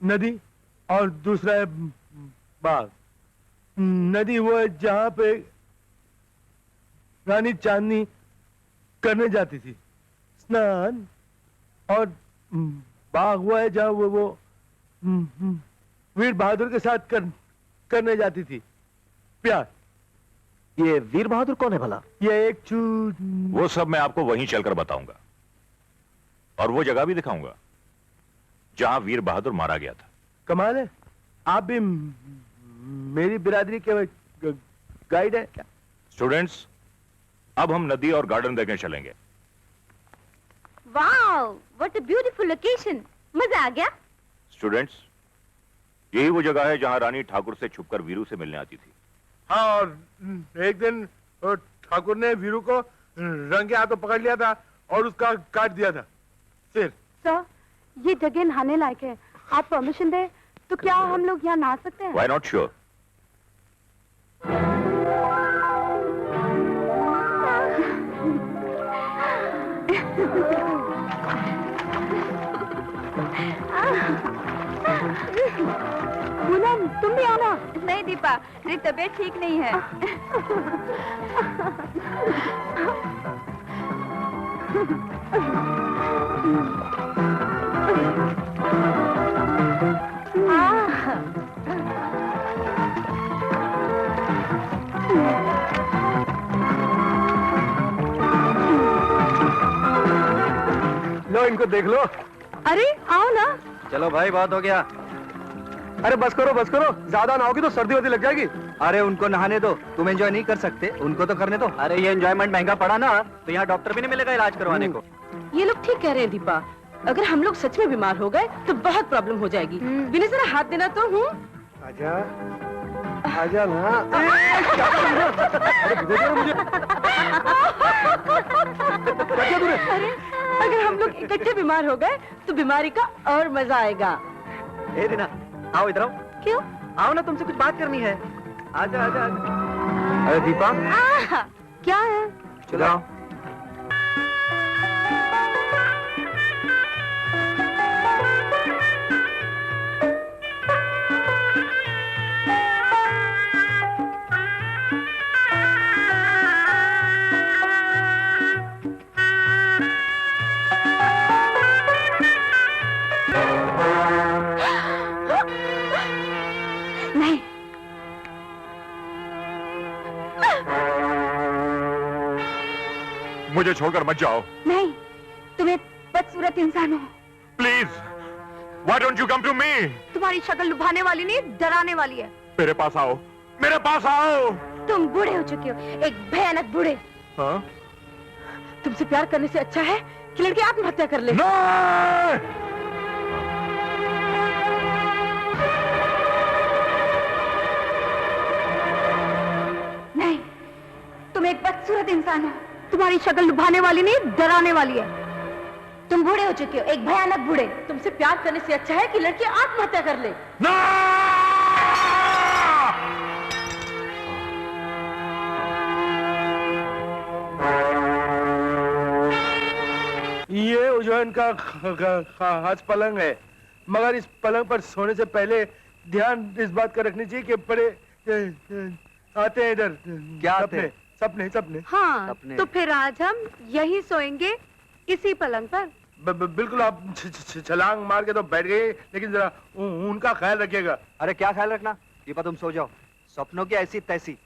नदी और दूसरा है बाग। नदी वो है जहाँ पे रानी चांदनी करने जाती थी स्नान, और बाग वो है जहाँ वो वीर बहादुर के साथ करने जाती थी प्यार। ये वीर बहादुर कौन है भला? ये एक वो सब मैं आपको वहीं चलकर बताऊंगा, और वो जगह भी दिखाऊंगा जहां वीर बहादुर मारा गया था। कमाल है, आप भी मेरी बिरादरी के गाइड है क्या? स्टूडेंट्स, अब हम नदी और गार्डन देखने चलेंगे। Wow, what a beautiful location, मजा आ गया। स्टूडेंट्स, यही वो जगह है जहां रानी ठाकुर से छुपकर वीरू से मिलने आती थी। हाँ, और एक दिन ठाकुर ने वीरू को रंगे हाथों पकड़ लिया था और उसका काट दिया था सिर। सर, ये जगह नहाने लायक है, आप परमिशन दे तो क्या हम लोग यहाँ नहा सकते हैं? Why not sure. पूनम, तुम भी आना। नहीं दीपा, मेरी तबीयत ठीक नहीं है। लो इनको देख लो। अरे आओ ना। चलो भाई, बहुत हो गया। अरे बस करो, ज्यादा नहाओगी तो सर्दी वर्दी लग जाएगी। अरे उनको नहाने दो, तुम एंजॉय नहीं कर सकते, उनको तो करने दो। अरे ये एंजॉयमेंट महंगा पड़ा ना, तो यहाँ डॉक्टर भी नहीं मिलेगा इलाज करवाने को। ये लोग ठीक कह रहे हैं दीपा, अगर हम लोग सच में बीमार हो गए तो बहुत प्रॉब्लम हो जाएगी। विनय जरा हाथ देना तो। आजा, आजा ना। अरे मुझे। अरे अगर हम लोग इकट्ठे बीमार हो गए तो बीमारी का और मजा आएगा। ए दीना, आओ इधर आओ। क्यों? आओ ना, तुमसे कुछ बात करनी है। आजा आजा आजा। अरे दीपा, क्या है? चलो आओ। नहीं, मुझे छोड़कर मत जाओ नहीं, तुम एक बदसूरत इंसान हो। Please. Why don't you come to me? तुम्हारी शक्ल लुभाने वाली नहीं, डराने वाली है। मेरे पास आओ, मेरे पास आओ। तुम बूढ़े हो चुके हो, एक भयानक बूढ़े। हाँ? तुमसे प्यार करने से अच्छा है कि लड़की आत्महत्या कर ले। नहीं, तुम एक बदसूरत इंसान हो। तुम्हारी शक्ल लुभाने वाली नहीं, डराने वाली है। तुम बूढ़े हो चुके हो, एक भयानक बूढ़े। तुमसे प्यार करने से अच्छा है कि लड़की आत्महत्या कर ले। ये उज्जैन का खास पलंग है, मगर इस पलंग पर सोने से पहले ध्यान इस बात का रखनी चाहिए कि बड़े आते हैं इधर। क्या आते हैं? सपने सपने। हाँ, सपने। तो फिर आज हम यही सोएंगे, इसी पलंग पर। बिल्कुल, आप छलांग मार के तो बैठ गए, लेकिन जरा उनका ख्याल रखिएगा। अरे क्या ख्याल रखना दीपा, तुम सो जाओ, सपनों की ऐसी तैसी।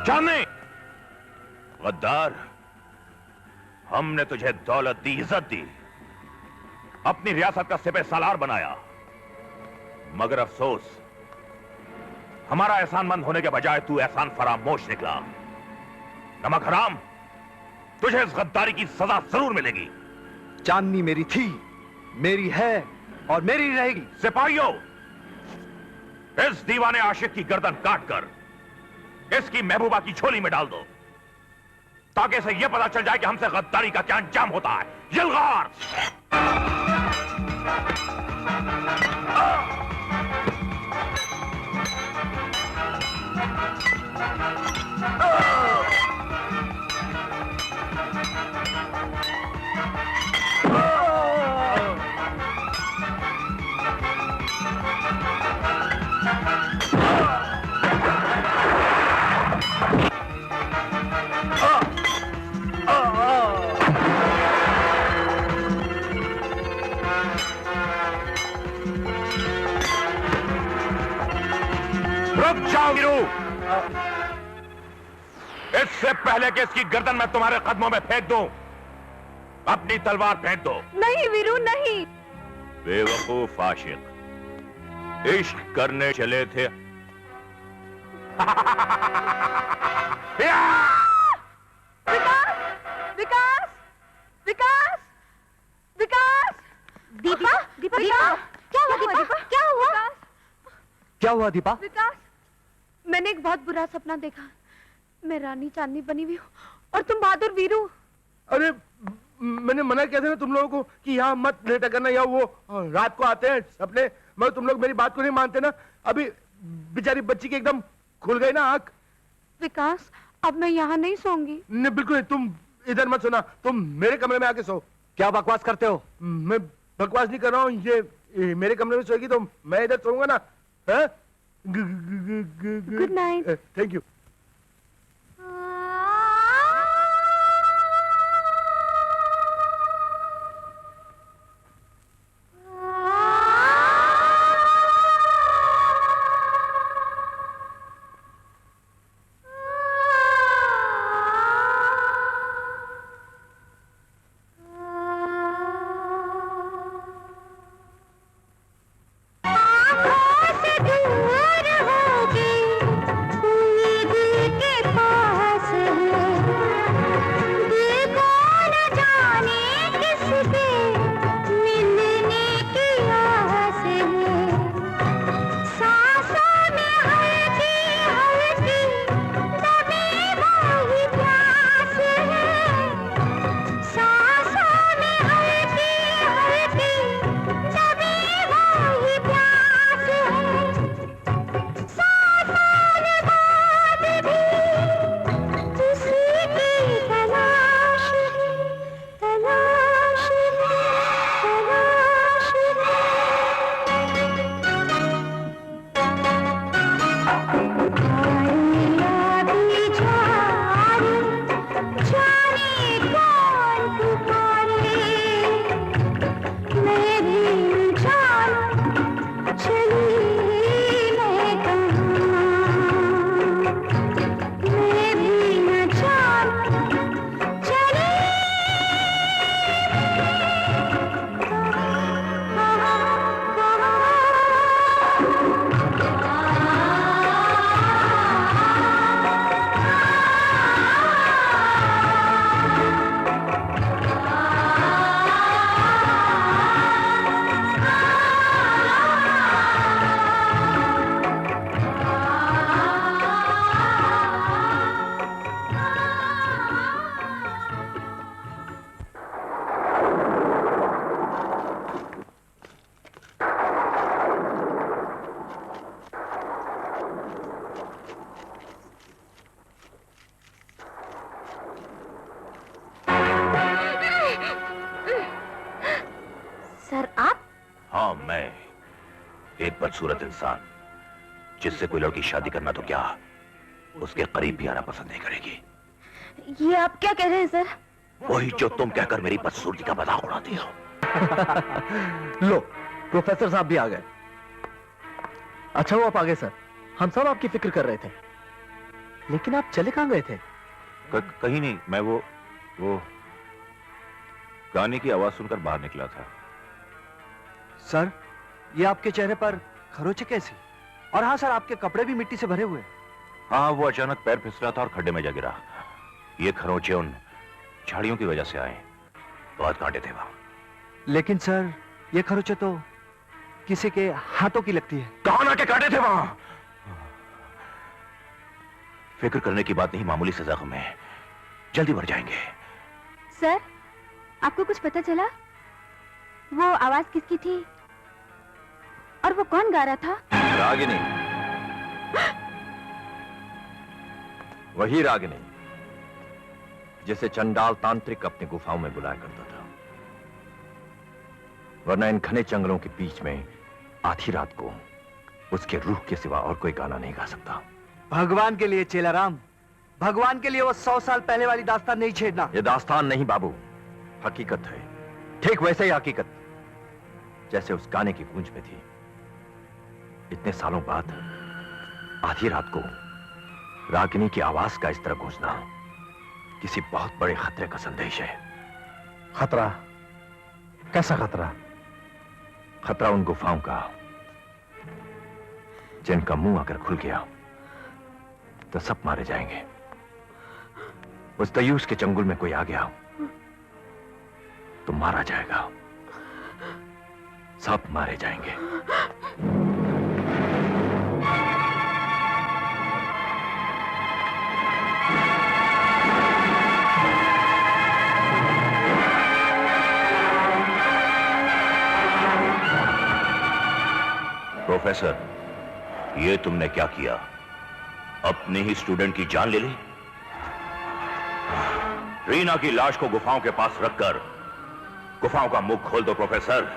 चांदनी, गद्दार, हमने तुझे दौलत दी, इज्जत दी, अपनी रियासत का सिपह सालार बनाया, मगर अफसोस हमारा एहसानमंद होने के बजाय तू एहसान फरामोश निकला। नमक हराम, तुझे इस गद्दारी की सजा जरूर मिलेगी। चांदनी मेरी थी, मेरी है और मेरी रहेगी। सिपाहियों, इस दीवाने आशिक की गर्दन काटकर इसकी महबूबा की झोली में डाल दो, ताकि इसे यह पता चल जाए कि हमसे गद्दारी का क्या अंजाम होता है। यलगार! रुक जाओ वीरू, इससे पहले कि इसकी गर्दन मैं तुम्हारे कदमों में फेंक दूं, अपनी तलवार फेंक दो। नहीं वीरू, नहीं। बेवकूफ आशिक, इश्क करने चले थे। विकास, विकास, विकास, दीपा, दीपा, क्या हुआ दीपा? क्या हुआ? क्या हुआ दीपा? विकास, मैंने एक बहुत बुरा सपना देखा। मैं रानी चांदनी बनी हुई हूँ और तुम बहादुर वीरू। अरे मैंने मना किया था ना तुम लोगों को कि यहाँ मत लेटा करना, या वो रात को आते हैं सपने, मगर तुम लोग मेरी बात को नहीं मानते ना। अभी बेचारी बच्ची की एकदम खुल गई ना आंख। विकास, अब मैं यहाँ नहीं सोऊंगी। नहीं, बिल्कुल नहीं, तुम इधर मत सोना, तुम मेरे कमरे में आके सो। क्या बकवास करते हो? मैं बकवास नहीं कर रहा हूँ, ये मेरे कमरे में सोएगी तो मैं इधर सोऊंगा ना। Good night. Thank you. दूर होगी एक बदसूरत इंसान जिससे कोई लड़की शादी करना तो क्या, उसके करीब भी आना पसंद नहीं करेगी। ये आप क्या कह रहे हैं सर? वही जो तुम कहकर मेरी बदसूरती का मजाक उड़ाती हो। लो, प्रोफेसर साहब भी आ गए। अच्छा वो आप आ गए सर, हम सब आपकी फिक्र कर रहे थे, लेकिन आप चले कहां गए थे? कहीं नहीं, मैं वो गाने की आवाज सुनकर बाहर निकला था। सर, ये आपके चेहरे पर खरोंचे कैसी? और हाँ सर, आपके कपड़े भी मिट्टी से भरे हुए। हाँ, वो अचानक पैर फिसला था और खड्डे में जा गिरा। ये खरोंचे उन झाड़ियों की वजह से आए, बहुत कांटे थे वहां। लेकिन सर, ये खरोंचे तो किसी के हाथों की लगती है। कहां के कांटे थे वहां? फिक्र करने की बात नहीं, मामूली सा जख्म है, जल्दी मर जाएंगे। सर, आपको कुछ पता चला? वो आवाज किसकी थी और वो कौन गा रहा था? रागिनी। वही रागिनी जिसे चंडाल तांत्रिक अपनी गुफाओं में बुलाया करता था, वरना इन घने जंगलों के बीच में आधी रात को उसके रूह के सिवा और कोई गाना नहीं गा सकता। भगवान के लिए चेलाराम, भगवान के लिए वो 100 साल पहले वाली दास्तान नहीं छेड़ना। ये दास्तान नहीं बाबू, हकीकत है, ठीक वैसे ही हकीकत जैसे उस गाने की गूंज में थी। इतने सालों बाद आधी रात को रागिनी की आवाज का इस तरह गूंजना किसी बहुत बड़े खतरे का संदेश है। खतरा? कैसा खतरा? खतरा उन गुफाओं का जिनका मुंह अगर खुल गया तो सब मारे जाएंगे। उस दयूस के चंगुल में कोई आ गया तो मारा जाएगा, सब मारे जाएंगे। प्रोफेसर, ये तुमने क्या किया? अपने ही स्टूडेंट की जान ले ली। रीना की लाश को गुफाओं के पास रखकर गुफाओं का मुख खोल दो प्रोफेसर।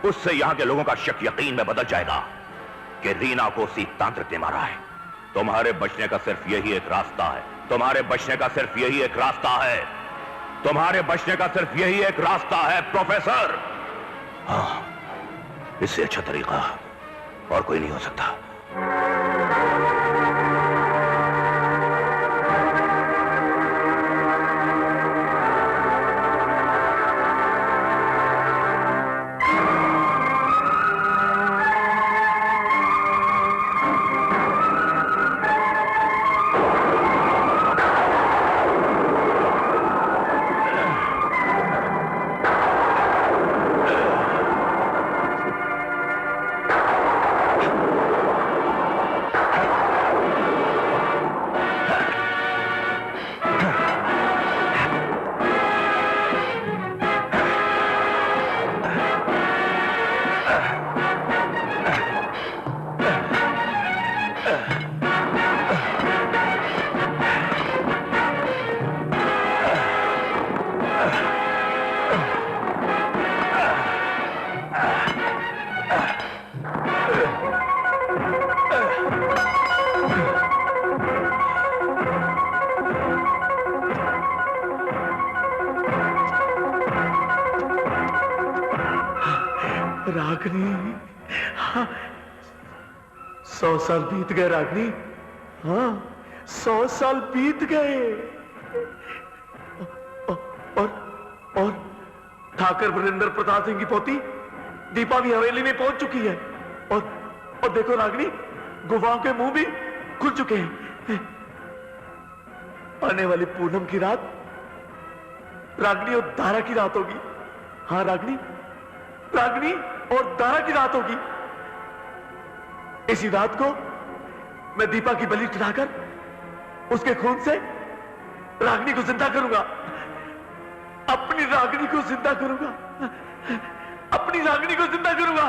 उससे यहां के लोगों का शक यकीन में बदल जाएगा कि रीना को उसी तांत्रिक ने मारा है। तुम्हारे बचने का सिर्फ यही एक रास्ता है, तुम्हारे बचने का सिर्फ यही एक रास्ता है, तुम्हारे बचने का सिर्फ यही एक रास्ता है प्रोफेसर। हाँ, इससे अच्छा तरीका और कोई नहीं हो सकता। रागिनी, हाँ, 100 साल बीत गए रागिनी। हाँ, 100 साल बीत गए। और ठाकर वरिंदर प्रताप सिंह की पोती दीपा भी हवेली में पहुंच चुकी है। और देखो रागिनी, गुफाओं के मुंह भी खुल चुके हैं। आने वाली पूनम की रात रागिनी और दारा की रात होगी। हाँ रागिनी, रागिनी और दारा की रात होगी। इसी रात को मैं दीपा की बलि चढ़ाकर उसके खून से रागिनी को जिंदा करूंगा। अपनी रागिनी को जिंदा करूंगा, अपनी रागिनी को जिंदा करूंगा।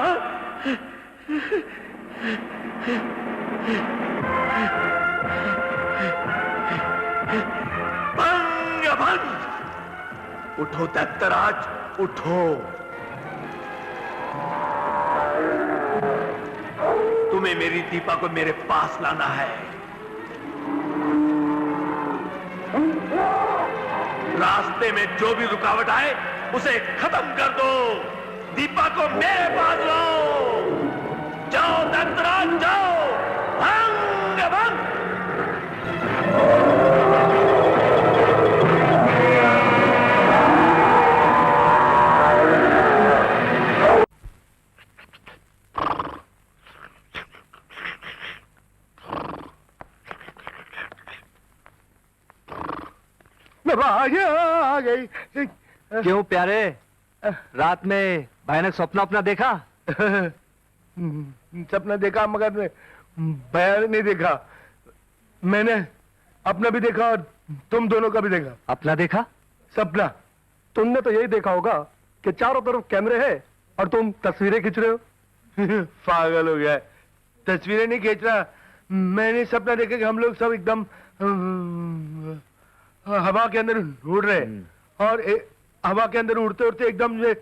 भंग भंग, उठो दैत्यराज, उठो। तुम्हें मेरी दीपा को मेरे पास लाना है। रास्ते में जो भी रुकावट आए उसे खत्म कर दो। दीपा को मेरे पास लाओ। जाओ दंतराज जाओ। भंग भंग। आ गई। क्यों प्यारे, रात में भयानक सपना अपना देखा? सपना देखा मगर भयानक नहीं देखा। मैंने अपना भी देखा और तुम दोनों का भी देखा। अपना देखा? सपना। तुमने तो यही देखा होगा कि चारों तरफ कैमरे हैं और तुम तस्वीरें खींच रहे हो। पागल हो गया है। तस्वीरें नहीं खींच रहा, मैंने सपना देखा कि हम लोग सब एकदम हवा के अंदर उड़ रहे हैं और हवा के अंदर उड़ते उड़ते एकदम से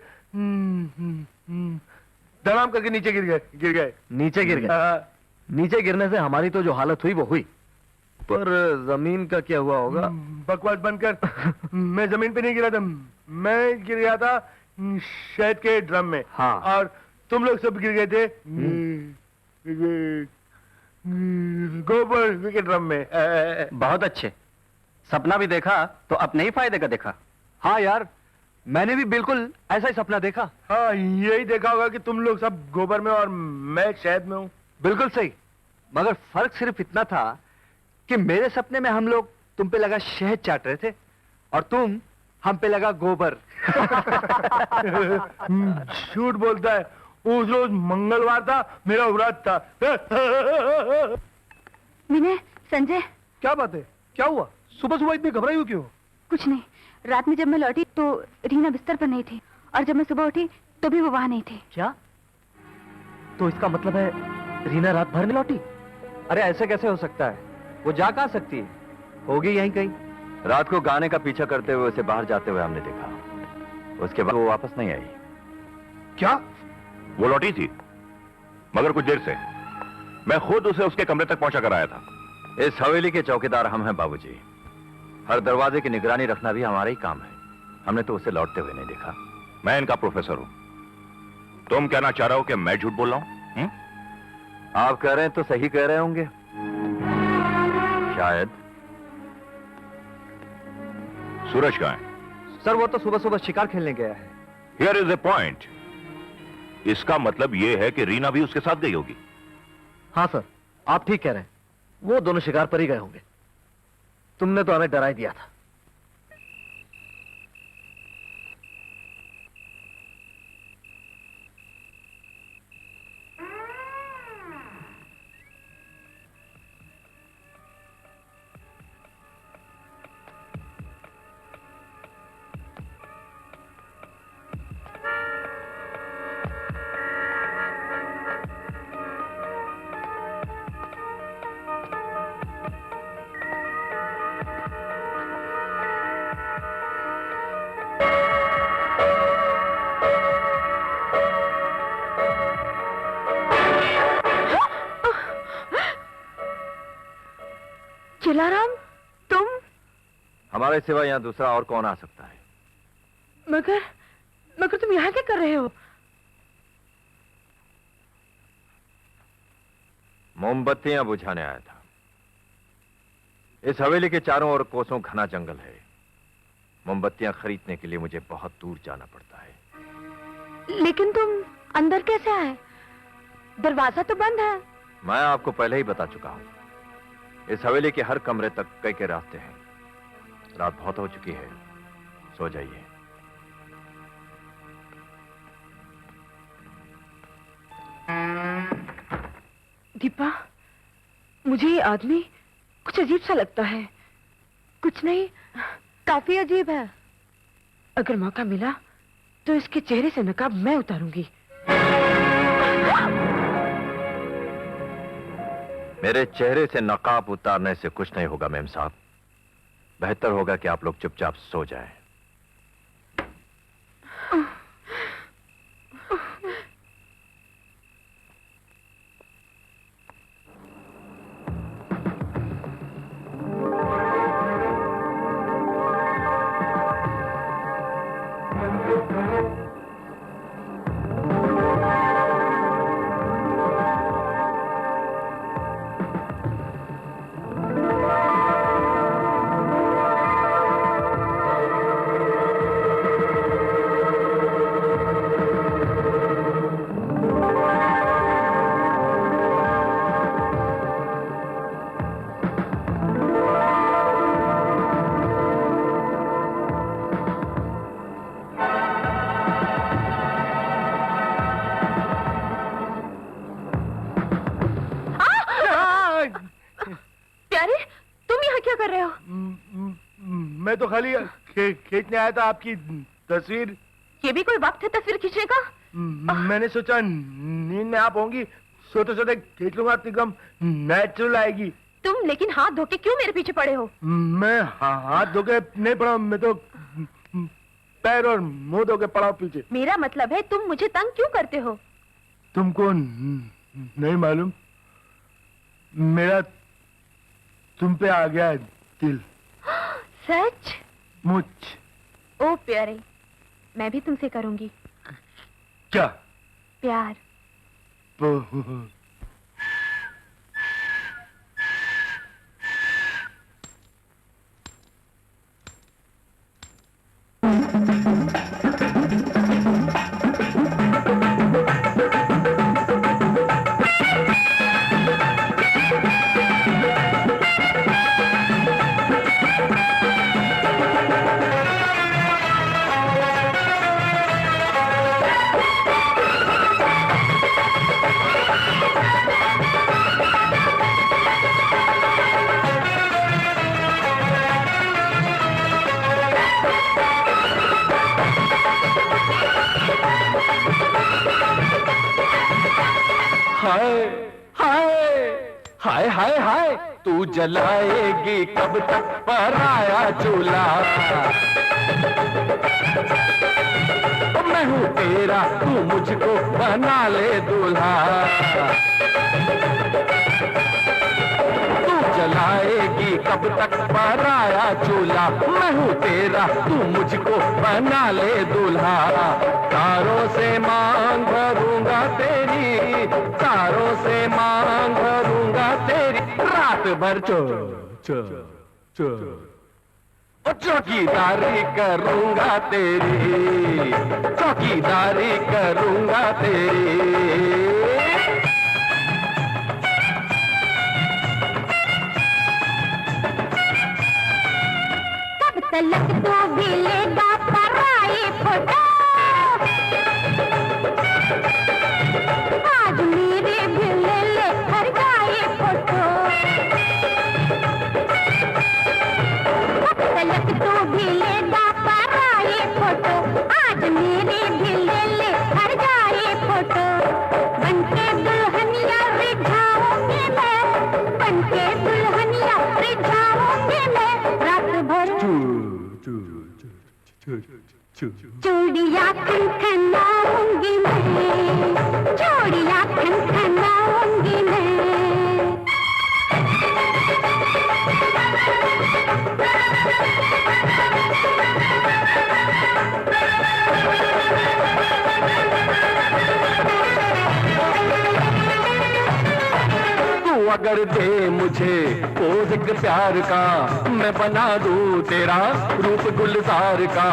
धड़ाम करके नीचे गिर गए। नीचे गिर गए? नीचे गिरने से हमारी तो जो हालत हुई वो हुई, पर जमीन का क्या हुआ होगा? बकवास बनकर। मैं जमीन पे नहीं गिरा था, मैं गिर गया था शहद के ड्रम में। हाँ। और तुम लोग सब गिर गए थे गोबर के ड्रम में। बहुत अच्छे। सपना भी देखा तो अपने ही फायदे का देखा। हाँ यार, मैंने भी बिल्कुल ऐसा ही सपना देखा। हाँ, यही देखा होगा कि तुम लोग सब गोबर में और मैं शहद में हूँ। बिल्कुल सही, मगर फर्क सिर्फ इतना था कि मेरे सपने में हम लोग तुम पे लगा शहद चाट रहे थे और तुम हम पे लगा गोबर। झूठ बोलता है। उस रोज मंगलवार था, मेरा व्रत था। विनय, संजय। क्या बात है? क्या हुआ? सुबह सुबह इतनी घबराई हुई क्यों? कुछ नहीं, रात में जब मैं लौटी तो रीना बिस्तर पर नहीं थी और जब मैं सुबह उठी तो भी वो वहां नहीं थी। क्या? तो इसका मतलब है रीना रात भर में लौटी? अरे ऐसे कैसे हो सकता है? वो जा कहां सकती है? होगी यहीं कहीं। रात को गाने का पीछा करते हुए उसे बाहर जाते हुए हमने देखा। उसके बाद वो वापस नहीं आई। क्या? वो लौटी थी, मगर कुछ देर से। मैं खुद उसे उसके कमरे तक पहुंचा कर आया था। इस हवेली के चौकीदार हम हैं बाबूजी। हर दरवाजे की निगरानी रखना भी हमारा ही काम है। हमने तो उसे लौटते हुए नहीं देखा। मैं इनका प्रोफेसर हूं। तुम कहना चाह रहे हो कि मैं झूठ बोल रहा हूं? आप कह रहे हैं तो सही कह रहे होंगे शायद। सूरज कहां है? सर वो तो सुबह सुबह शिकार खेलने गया है। Here is a point. इसका मतलब यह है कि रीना भी उसके साथ गई होगी। हाँ सर, आप ठीक कह रहे हैं। वो दोनों शिकार पर ही गए होंगे। तुमने तो हमें डरा ही दिया था। जलाराम, तुम? हमारे सिवा यहाँ दूसरा और कौन आ सकता है? मगर तुम यहाँ क्या कर रहे हो? मोमबत्तियां बुझाने आया था। इस हवेली के चारों ओर कोसों घना जंगल है। मोमबत्तियां खरीदने के लिए मुझे बहुत दूर जाना पड़ता है। लेकिन तुम अंदर कैसे आए? दरवाजा तो बंद है। मैं आपको पहले ही बता चुका हूं। इस हवेली के हर कमरे तक कई के रास्ते हैं। रात बहुत हो चुकी है, सो जाइए। दीपा, मुझे ये आदमी कुछ अजीब सा लगता है। कुछ नहीं, काफी अजीब है। अगर मौका मिला तो इसके चेहरे से नकाब मैं उतारूंगी। मेरे चेहरे से नकाब उतारने से कुछ नहीं होगा मेम साहब। बेहतर होगा कि आप लोग चुपचाप सो जाएं। प्यारे, तुम यहाँ क्या कर रहे हो? मैं तो खाली खींचने आया था आपकी तस्वीर। ये भी कोई वक्त है तस्वीर खींचने का? मैंने सोचा नींद में आप होंगी, सोते सोते खींच लूंगा, एकदम नेचुरल आएगी। तुम लेकिन हाथ धोके क्यों मेरे पीछे पड़े हो? मैं हाथ धोके नहीं पड़ा, मैं तो पैर और मुंह धोके पड़ा हूं पीछे। मेरा मतलब है तुम मुझे तंग क्यों करते हो? तुमको नहीं मालूम, मेरा तुम पे आ गया दिल। सच? मुझ। ओ प्यारे, मैं भी तुमसे करूंगी। क्या? प्यार। हाय हाय हाय, तू जलाएगी कब तक पराया चूल्हा? मैं हूँ तेरा, तू मुझको बना ले दूल्हा। तू जलाएगी कब तक पराया चूल्हा? मैं हूँ तेरा, तू मुझको बना ले दूल्हा। तारों से मांग भरूंगा तेरी, तारों से मांग भरूंगा तेरी, रात भर चौकीदारी करूंगा तेरी, चौकीदारी करूंगा तेरी। कब तलक तो भी लेगा पराई फोटो, आज मेरे भी ले ले हर गाई फोटो। कब तलक तो भी लेगा पराई फोटो, आज मेरे भी ले ले हर गाई फोटो। बनके दुल्हनिया रिझाऊंगी मैं, बनके दुल्हनिया रिझाऊंगी मैं, रात भर चूड़िया खनखनाऊंगी मैं, चूड़िया खनखनाऊंगी मैं। तू अगर दे मुझे पोज एक प्यार का, मैं बना दूं तेरा रूप गुलजार का।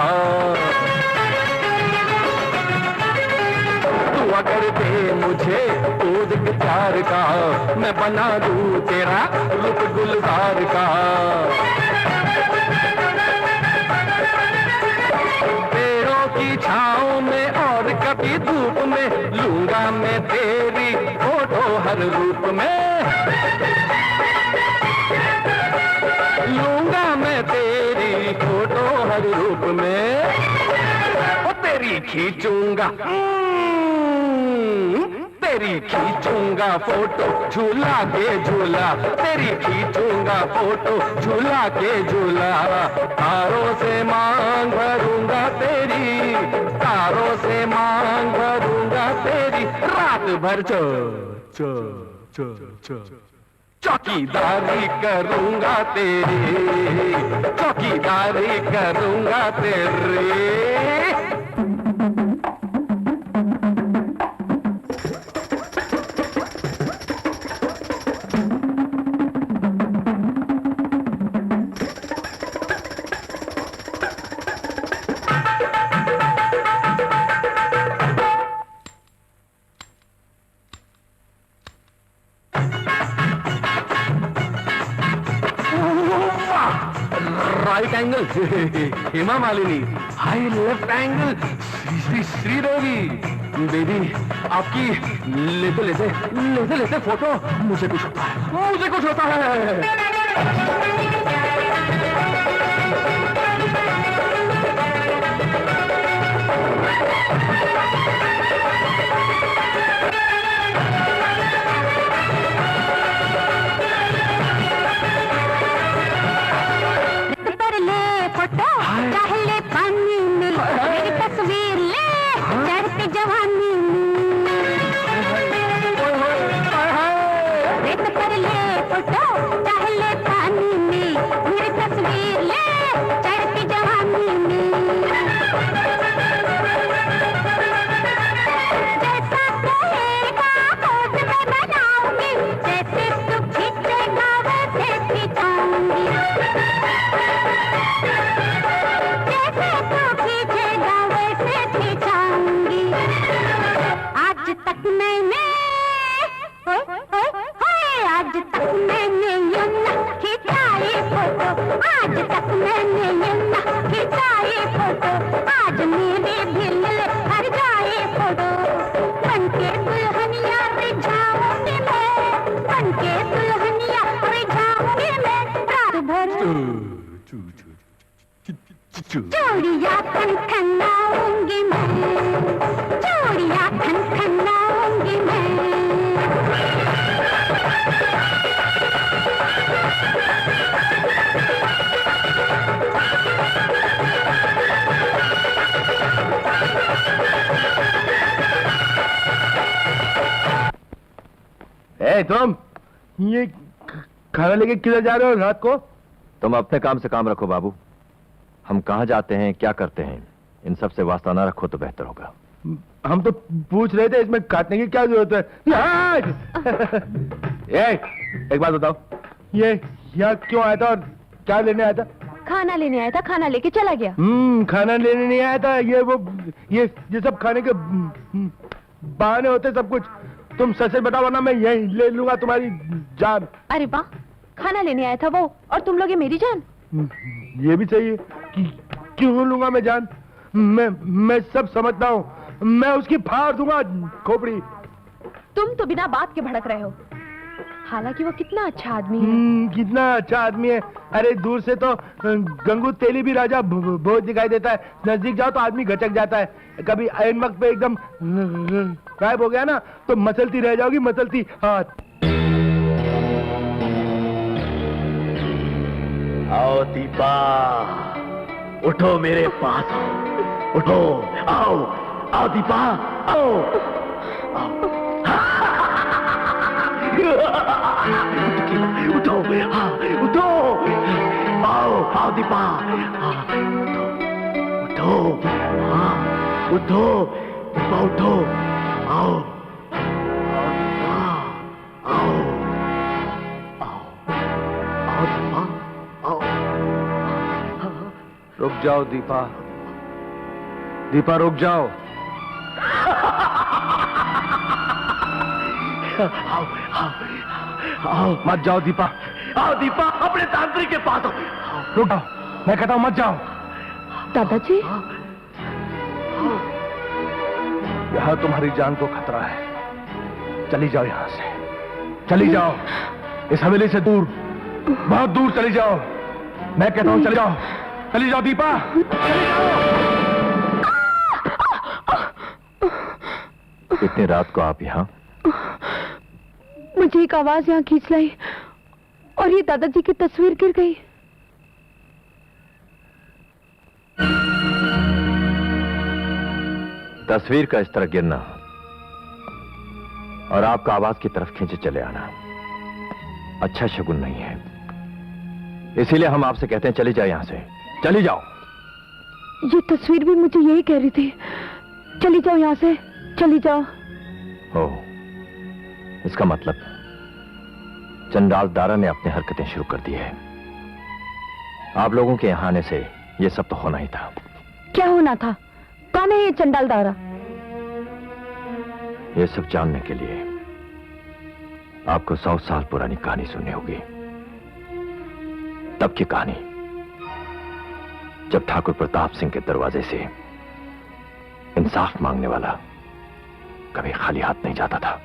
तू अगर दे मुझे पोज एक प्यार का, मैं बना दूं तेरा रूप गुलजार का। पेड़ों की छाँव में और कभी धूप में लूंगा मैं तेरी फोटो हर रूप में, लूंगा मैं तेरी फोटो हर रूप में। ओ तेरी खींचूंगा, तेरी खींचूंगा फोटो झूला के झूला, तेरी खींचूंगा फोटो झूला के झूला। तारों से मांग भरूंगा तेरी, तारों से मांग भरूंगा तेरी, रात भर चौकीदारी करूंगा तेरी, चौकीदारी करूंगा तेरी। Angle Hema Malini, high left angle Sridevi. Baby आपकी लेते लेते फोटो मुझे कुछ होता है, मुझे कुछ होता है। चाहे पानी में मेरी तस्वीर ले चढ़ती जवानी रेत पर ले फोटो चाहे ले पानी में मेरी तस्वीर ले चढ़ती जवानी जैसा कहेगा खोज मैं बनाऊंगी, जैसे तू खींचेगा वैसे खींचाऊंगी, आज तक मैंने आज तक मैंने ये न खिंचाई फोटो, आज तक मैंने ये न खिंचाई फोटो, आज मेरे दिल हर जाए फोटो। बनके दुल्हनिया रिझाऊंगी मैं, बनके दुल्हनिया रिझाऊंगी मैं, रात भर चूड़िया खनखनाऊंगी मैं, चूड़िया खनखनाऊंगी मैं। तुम ये खाना लेके किधर जा रहे हो रात को? तुम अपने काम से काम रखो बाबू। हम कहाँ जाते हैं, क्या करते हैं, इन सब से वास्ता ना रखो तो बेहतर होगा। हम तो पूछ रहे थे इसमें काटने की क्या जरूरत है। एक बात बताओ, ये यहाँ क्यों आया था और क्या लेने आया था? खाना लेने आया था, खाना लेके चला गया। खाना लेने नहीं आया था। ये सब खाने के बहाने होते सब कुछ। तुम सच सच बताओ वरना मैं यही ले लूंगा तुम्हारी जान। अरे वाह, खाना लेने आया था वो और तुम लोग ये मेरी जान। ये भी सही है कि क्यों लूंगा मैं जान। मैं सब समझता हूँ, मैं उसकी फाड़ दूंगा खोपड़ी। तुम तो बिना बात के भड़क रहे हो, हालांकि वो कितना अच्छा आदमी है। कितना अच्छा आदमी है। अरे दूर से तो गंगू तेली भी राजा बहुत दिखाई देता है, नजदीक जाओ तो आदमी घचक जाता है। कभी ऐन वक्त पे एकदम गायब हो गया ना तो मसलती रह जाओगी, मसलती हाथ। आओ दीपा, उठो मेरे पास आओ, उठो, आओ आओ दीपा, आओ आओ। उठो, हाँ उठो, आओ आओ दीपा, उठो, हाँ उठो दीपा, उठो, आओ आओ आओ दीपा, आओ। रुक जाओ दीपा, दीपा रुक जाओ। आओ आओ आओ, मत जाओ दीपा, आओ दीपा, अपने तांत्रिक के पास आओ। रुक जाओ, मैं कहता हूं मत जाओ। दादाजी, यहां तुम्हारी जान को खतरा है, चली जाओ यहां से, चली जाओ इस हवेली से दूर, बहुत दूर चली जाओ। मैं कहता हूं चली जाओ, चली जाओ दीपा, चली जाओ। इतनी रात को आप यहाँ? मुझे एक आवाज यहाँ खींच लाई और ये दादाजी की तस्वीर गिर गई। तस्वीर का इस तरह गिरना और आपका आवाज की तरफ खींचे चले आना अच्छा शगुन नहीं है। इसीलिए हम आपसे कहते हैं चली जाओ यहां से, चली जाओ। ये तस्वीर भी मुझे यही कह रही थी, चली जाओ यहां से, चली जाओ। हो, इसका मतलब चंडाल दारा ने अपनी हरकतें शुरू कर दी है। आप लोगों के यहां आने से यह सब तो होना ही था। क्या होना था? कौन है ये चंडाल दारा? ये सब जानने के लिए आपको 100 साल पुरानी कहानी सुननी होगी। तब की कहानी जब ठाकुर प्रताप सिंह के दरवाजे से इंसाफ मांगने वाला कभी खाली हाथ नहीं जाता था।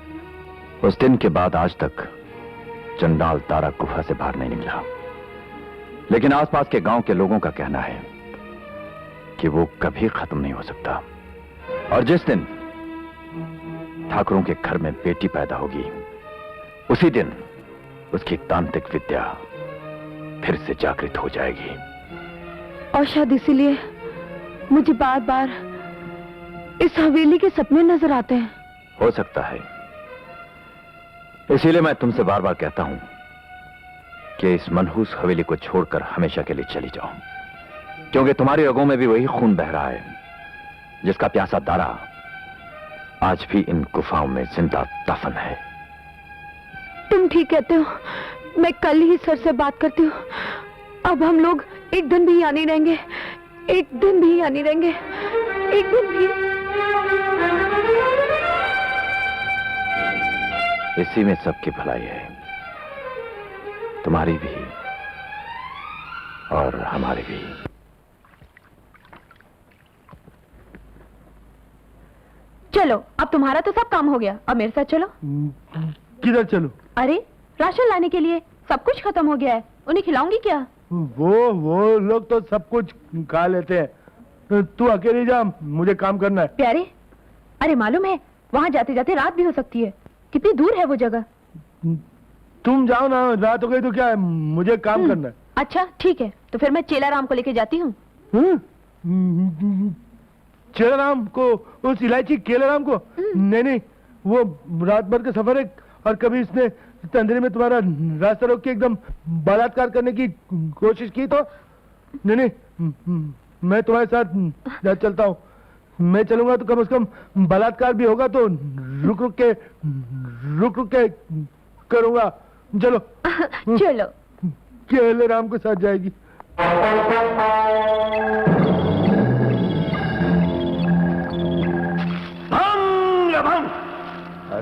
उस दिन के बाद आज तक चंडाल तारा गुफा से बाहर नहीं निकला, लेकिन आसपास के गांव के लोगों का कहना है कि वो कभी खत्म नहीं हो सकता। और जिस दिन ठाकुरों के घर में बेटी पैदा होगी, उसी दिन उसकी तांत्रिक विद्या फिर से जागृत हो जाएगी। और शायद इसीलिए मुझे बार बार इस हवेली के सपने नजर आते हैं। हो सकता है, इसीलिए मैं तुमसे बार बार कहता हूं कि इस मनहूस हवेली को छोड़कर हमेशा के लिए चली जाओ, क्योंकि तुम्हारी रगों में भी वही खून बह रहा है जिसका प्यासा दारा आज भी इन गुफाओं में जिंदा दफन है। तुम ठीक कहते हो, मैं कल ही सर से बात करती हूँ। अब हम लोग एक दिन भी यहाँ नहीं रहेंगे, एक दिन भी यहाँ नहीं रहेंगे, एक दिन भी। इसी में सबकी भलाई है, तुम्हारी भी और हमारी भी। चलो, अब तुम्हारा तो सब काम हो गया, अब मेरे साथ चलो। किधर चलो? अरे राशन लाने के लिए, सब कुछ खत्म हो गया है, उन्हें खिलाऊंगी क्या? वो लोग तो सब कुछ खा लेते हैं, तू अकेली जा, मुझे काम करना है। प्यारे, अरे मालूम है वहाँ जाते जाते रात भी हो सकती है, कितनी दूर है वो जगह। तुम जाओ ना, रात हो गई तो क्या है, मुझे काम करना है। अच्छा ठीक है, तो फिर मैं चेलाराम को लेके जाती हूँ। चेलाराम को? उस इलायची केलाराम को? नहीं नहीं, वो रात भर का सफर है, और कभी इसने तंदरी में तुम्हारा रास्ता रोक के एकदम बलात्कार करने की कोशिश की तो नहीं नहीं, मैं तुम्हारे साथ चलता हूँ। मैं चलूंगा तो कम से कम बलात्कार भी होगा तो रुक रुक के करूंगा। चलो चलो। केलाराम के साथ जाएगी।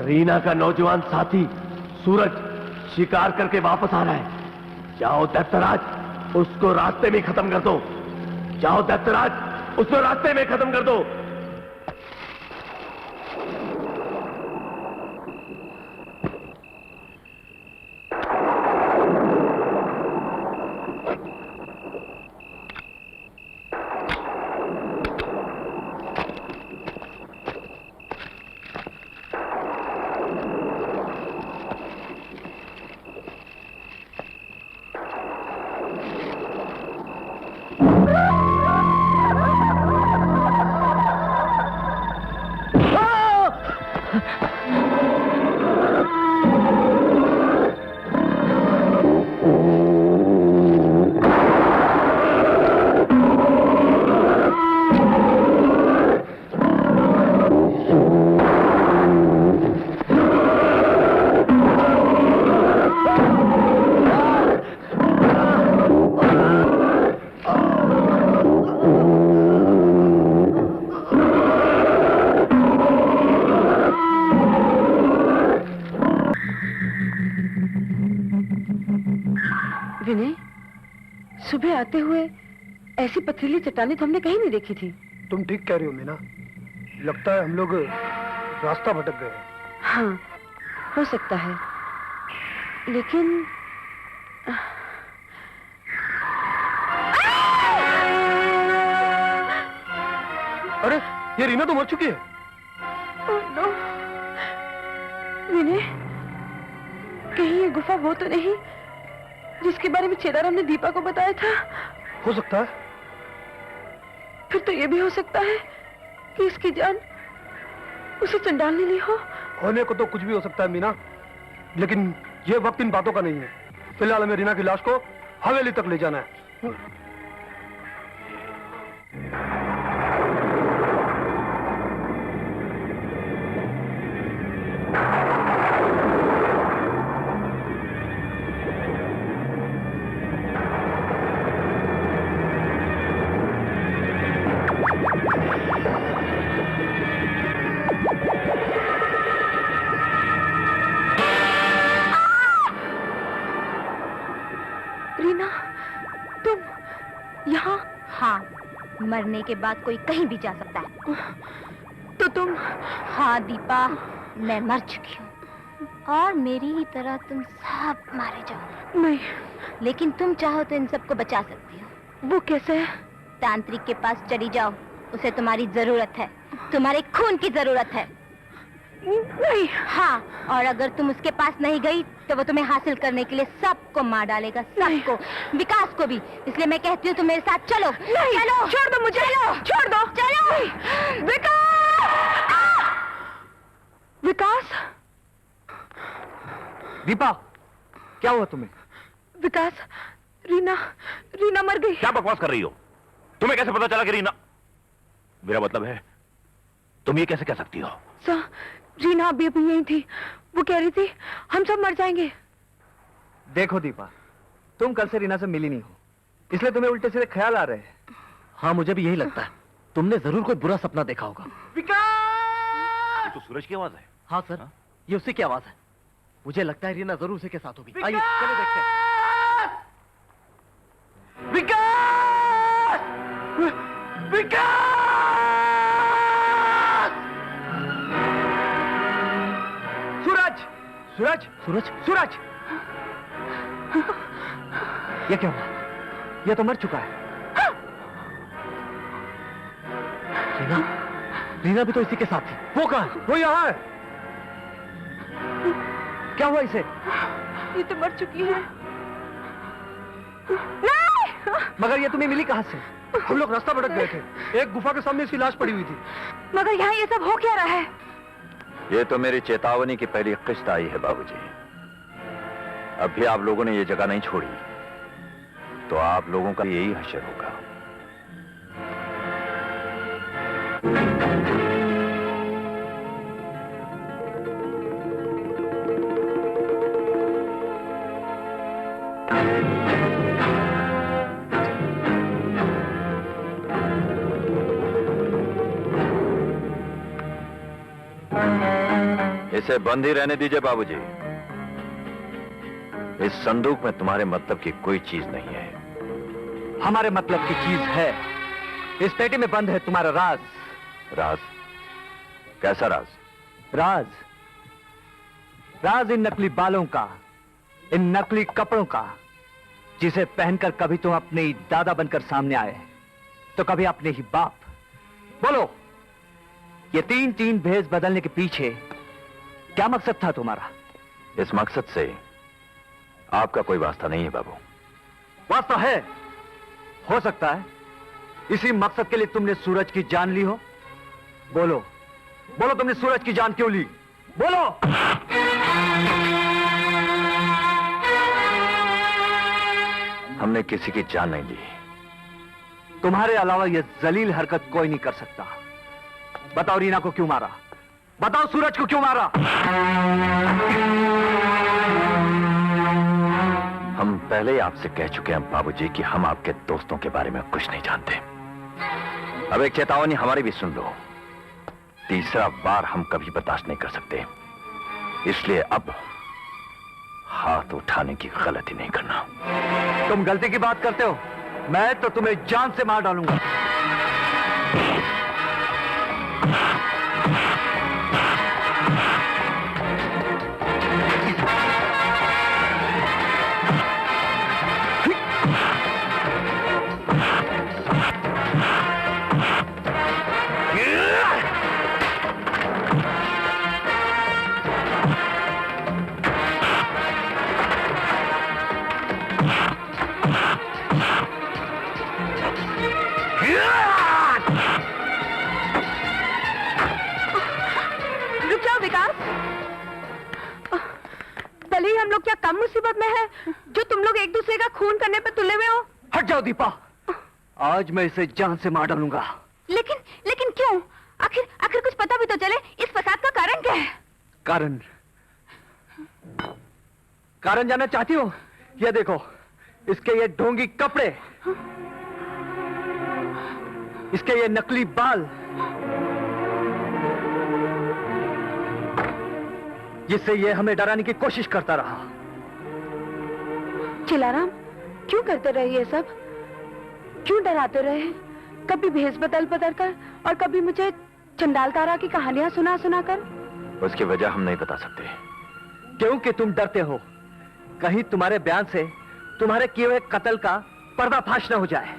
रीना का नौजवान साथी सूरज शिकार करके वापस आ रहा है। जाओ दैत्यराज, उसको रास्ते में खत्म कर दो। जाओ दैत्यराज, उसको रास्ते में खत्म कर दो। सुबह आते हुए ऐसी पथरीली चट्टानें तो हमने कहीं नहीं देखी थी। तुम ठीक कह रही हो मीना, लगता है हम लोग रास्ता भटक गए। हाँ, हो सकता है, लेकिन अरे ये रीना तो मर चुकी है। नो, विनय, कहीं ये गुफा वो तो नहीं जिसके बारे में चेदाराम ने दीपा को बताया था? हो सकता है। फिर तो ये भी हो सकता है कि इसकी जान उसे चंडाल ने ली हो। होने को तो कुछ भी हो सकता है मीना, लेकिन ये वक्त इन बातों का नहीं है। फिलहाल हमें रीना की लाश को हवेली तक ले जाना है। मरने के बाद कोई कहीं भी जा सकता है। तो तुम? हाँ दीपा, मैं मर चुकी हूँ और मेरी ही तरह तुम सब मारे जाओ। नहीं। लेकिन तुम चाहो तो इन सबको बचा सकती हो। वो कैसे? तांत्रिक के पास चली जाओ, उसे तुम्हारी जरूरत है, तुम्हारे खून की जरूरत है। नहीं। हाँ, और अगर तुम उसके पास नहीं गई तो वो तुम्हें हासिल करने के लिए सबको मार डालेगा, सबको, विकास को भी। इसलिए मैं कहती हूँ तुम मेरे साथ चलो। नहीं, चलो, छोड़ दो मुझे, चलो, छोड़ दो, चलो। विकास! विकास? दीपा, क्या हुआ तुम्हें? विकास, रीना मर गई। क्या बकवास कर रही हो? तुम्हें कैसे पता चला कि रीना? मेरा मतलब है, तुम ये कैसे कह सकती हो? सर, रीना अभी यही थी। वो कह रही थी हम सब मर जाएंगे। देखो दीपा, तुम कल से रीना से मिली नहीं हो, इसलिए तुम्हें उल्टे सीधे ख्याल आ रहे हैं। हाँ, मुझे भी यही लगता है। तुमने जरूर कोई बुरा सपना देखा होगा। ये तो सूरज की आवाज है। हाँ सर, ये उसी की आवाज है। मुझे लगता है रीना जरूर उसी के साथ होगी। आइए चलो देखते हैं। विकास! विकास! सूरज! सूरज! सूरज? सूरज! ये क्या हुआ? ये तो मर चुका है। रीना भी तो इसी के साथ थी। वो कहाँ? वो यहाँ है। क्या हुआ इसे? ये तो मर चुकी है। मगर ये तुम्हें मिली कहाँ से? हम लोग रास्ता भटक गए थे, एक गुफा के सामने इसकी लाश पड़ी हुई थी। मगर यहाँ ये सब हो क्या रहा है? ये तो मेरी चेतावनी की पहली किस्त आई है बाबूजी। अब भी आप लोगों ने ये जगह नहीं छोड़ी तो आप लोगों का यही हश्र होगा। इसे बंद ही रहने दीजिए बाबूजी। इस संदूक में तुम्हारे मतलब की कोई चीज नहीं है। हमारे मतलब की चीज है। इस पेटी में बंद है तुम्हारा राज। राज? कैसा राज? राज? राज इन नकली बालों का, इन नकली कपड़ों का, जिसे पहनकर कभी तुम अपने ही दादा बनकर सामने आए तो कभी अपने ही बाप। बोलो, ये तीन भेष बदलने के पीछे क्या मकसद था तुम्हारा? इस मकसद से आपका कोई वास्ता नहीं है बाबू। वास्ता है, हो सकता है इसी मकसद के लिए तुमने सूरज की जान ली हो। बोलो, बोलो तुमने सूरज की जान क्यों ली? बोलो। हमने किसी की जान नहीं ली। तुम्हारे अलावा यह जलील हरकत कोई नहीं कर सकता। बताओ रीना को क्यों मारा? बताओ सूरज को क्यों मारा? हम पहले ही आपसे कह चुके हैं बाबूजी कि हम आपके दोस्तों के बारे में कुछ नहीं जानते। अब एक चेतावनी हमारी भी सुन लो। तीसरा बार हम कभी बर्दाश्त नहीं कर सकते, इसलिए अब हाथ उठाने की गलती नहीं करना। तुम गलती की बात करते हो, मैं तो तुम्हें जान से मार डालूंगा। हम लोग क्या कम मुसीबत में हैं, जो तुम लोग एक दूसरे का खून करने पे तुले हुए हो? हट जाओ दीपा, आज मैं इसे जान से मार डालूंगा। लेकिन क्यों? आखिर कुछ पता भी तो चले, इस फसाद का कारण क्या है? कारण जानना चाहती हो? ये देखो, इसके ये ढोंगी कपड़े, इसके ये नकली बाल, जिससे ये हमें डराने की कोशिश करता रहा। चिलाराम, क्यों करते रहे ये सब? क्यों डराते रहे? कभी भेष बदल बदल कर और कभी मुझे चंडाल तारा की कहानियां सुना सुना कर। उसकी वजह हम नहीं बता सकते। क्योंकि तुम डरते हो कहीं तुम्हारे बयान से तुम्हारे किए हुए कत्ल का पर्दाफाश न हो जाए।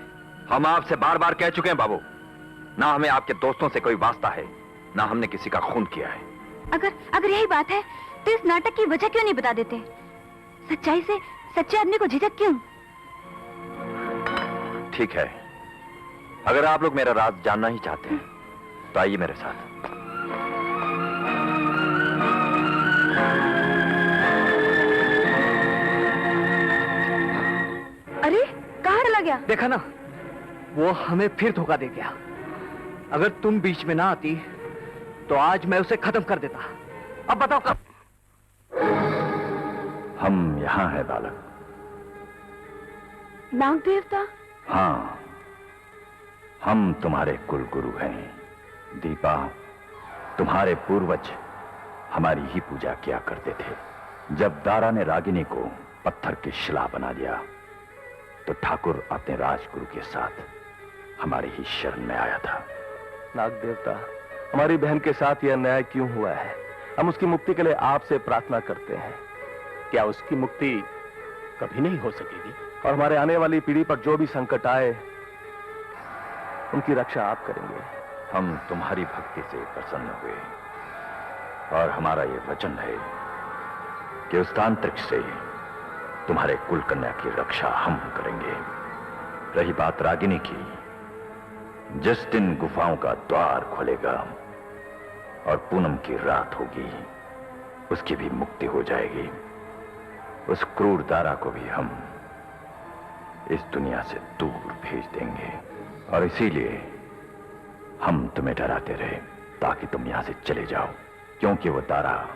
हम आपसे बार बार कह चुके हैं बाबू, ना हमें आपके दोस्तों से कोई वास्ता है, ना हमने किसी का खून किया है। अगर यही बात है तो इस नाटक की वजह क्यों नहीं बता देते? सच्चाई से सच्चे आदमी को झिझक क्यों? ठीक है, अगर आप लोग मेरा राज जानना ही चाहते हैं तो आइए मेरे साथ। अरे कहाँ चला गया? देखा ना, वो हमें फिर धोखा दे गया। अगर तुम बीच में ना आती तो आज मैं उसे खत्म कर देता। अब बताओ कब? हम यहां हैं बालक। नाग देवता? हाँ, हम तुम्हारे कुल गुरु हैं। दीपा, तुम्हारे पूर्वज हमारी ही पूजा किया करते थे। जब दारा ने रागिनी को पत्थर की शिला बना दिया तो ठाकुर अपने राजगुरु के साथ हमारी ही शरण में आया था। नाग देवता, हमारी बहन के साथ यह अन्याय क्यों हुआ है? हम उसकी मुक्ति के लिए आपसे प्रार्थना करते हैं। क्या उसकी मुक्ति कभी नहीं हो सकेगी? और हमारे आने वाली पीढ़ी पर जो भी संकट आए उनकी रक्षा आप करेंगे। हम तुम्हारी भक्ति से प्रसन्न हुए और हमारा ये वचन है कि उस तांत्रिक से तुम्हारे कुल कन्या की रक्षा हम करेंगे। रही बात रागिनी की, जिस दिन गुफाओं का द्वार खुलेगा और पूनम की रात होगी, उसकी भी मुक्ति हो जाएगी। उस क्रूर दारा को भी हम इस दुनिया से दूर भेज देंगे। और इसीलिए हम तुम्हें डराते रहे ताकि तुम यहां से चले जाओ, क्योंकि वो दारा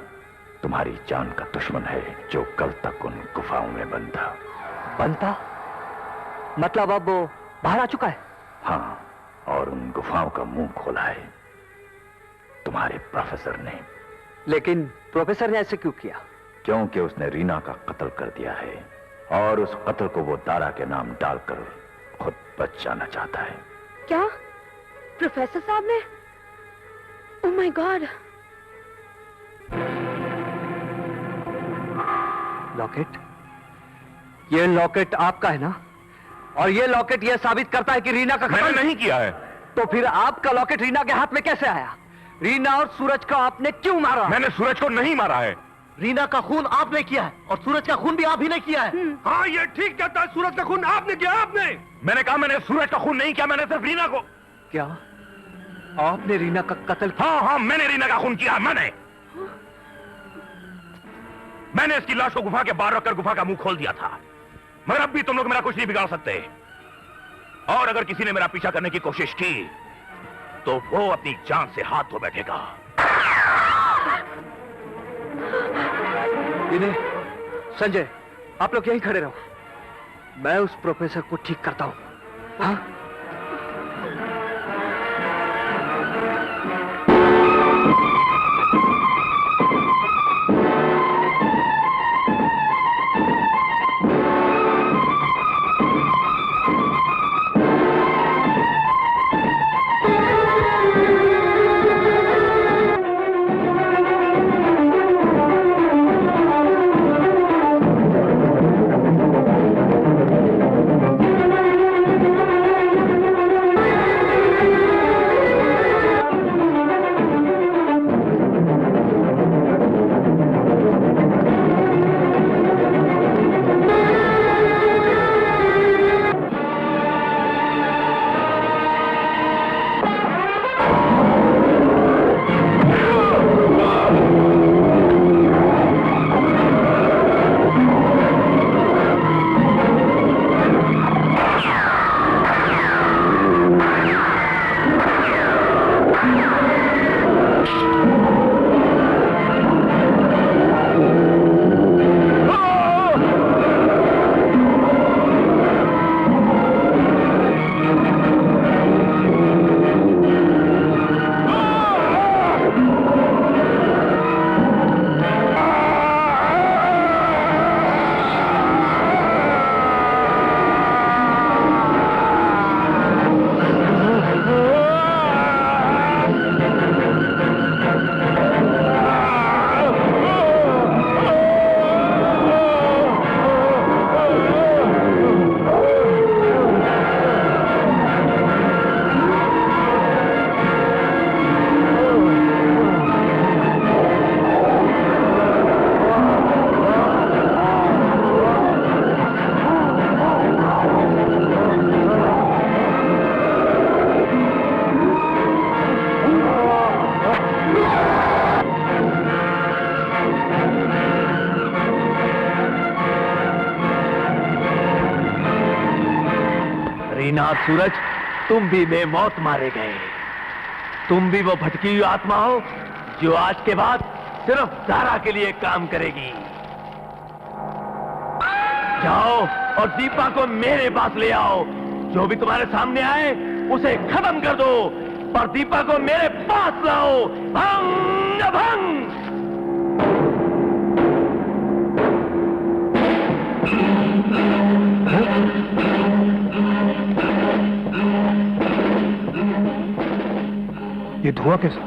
तुम्हारी जान का दुश्मन है जो कल तक उन गुफाओं में बंद था। बनता? मतलब अब वो बाहर आ चुका है? हाँ, और उन गुफाओं का मुंह खोला है तुम्हारे प्रोफेसर ने। लेकिन प्रोफेसर ने ऐसे क्यों किया? क्योंकि उसने रीना का कत्ल कर दिया है और उस कत्ल को वो दारा के नाम डालकर खुद बच जाना चाहता है। क्या प्रोफेसर साहब ने? Oh my God! लॉकेट? ये लॉकेट आपका है ना? और ये लॉकेट ये साबित करता है कि रीना का मैंने नहीं किया है। तो फिर आपका लॉकेट रीना के हाथ में कैसे आया? रीना और सूरज को आपने क्यों मारा? मैंने सूरज को नहीं मारा है। रीना का खून आपने किया है और सूरज का खून भी आप ही ने किया है। हाँ, ये ठीक कहता है, सूरज का खून आपने किया। आपने? मैंने कहा मैंने सूरज का खून नहीं किया, मैंने सिर्फ रीना को। क्या आपने रीना का कत्ल किया? हाँ, मैंने रीना का खून किया। मैंने इसकी लाश को गुफा के बाहर रखकर गुफा का मुंह खोल दिया था। मगर अब भी तुम लोग मेरा कुछ नहीं बिगाड़ सकते। और अगर किसी ने मेरा पीछा करने की कोशिश की तो वो अपनी जान से हाथ धो बैठेगा। विनय, संजय, आप लोग यहीं खड़े रहो, मैं उस प्रोफेसर को ठीक करता हूं। हाँ? नाथ सूरज, तुम भी बेमौत मारे गए। तुम भी वो भटकी हुई आत्मा हो जो आज के बाद सिर्फ दारा के लिए काम करेगी। जाओ और दीपा को मेरे पास ले आओ। जो भी तुम्हारे सामने आए उसे खत्म कर दो, पर दीपा को मेरे पास लाओ। भंग भंग। ये धुआं कैसा?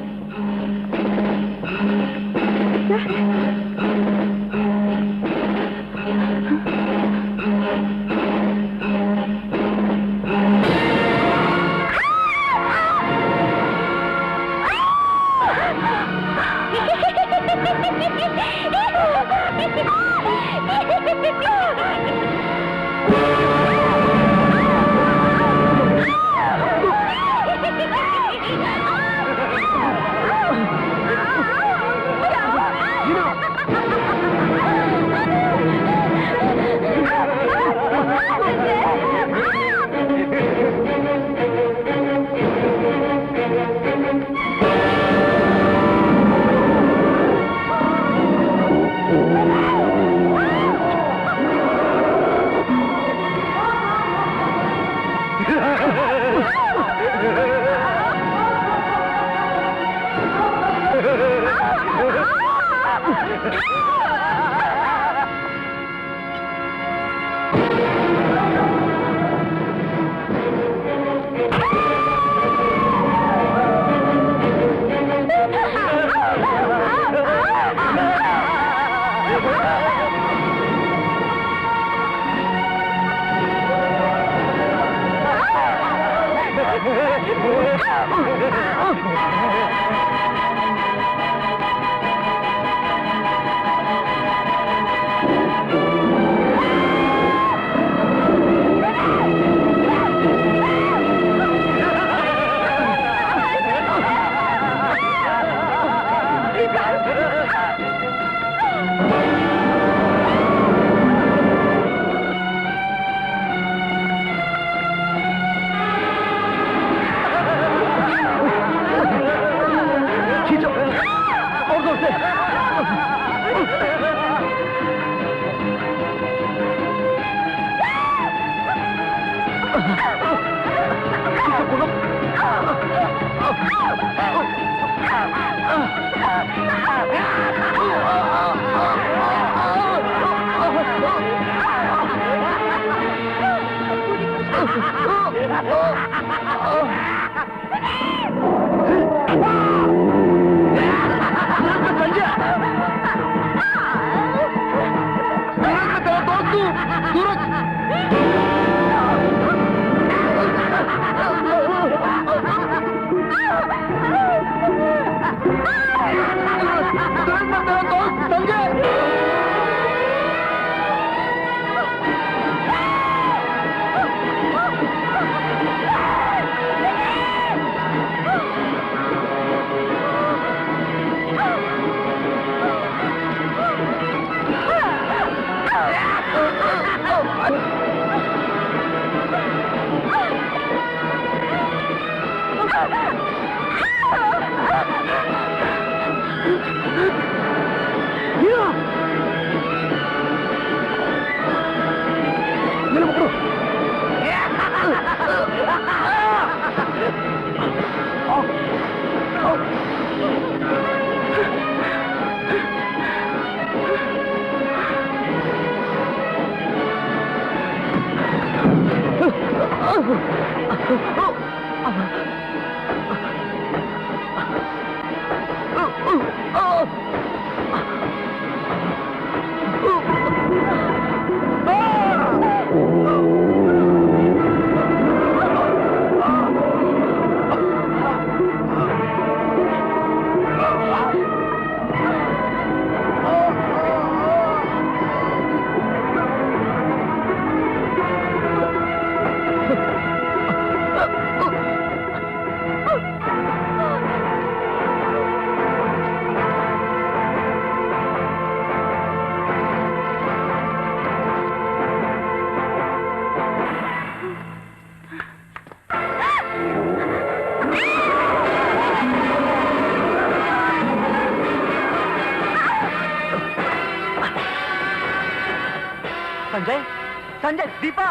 संजय, दीपा,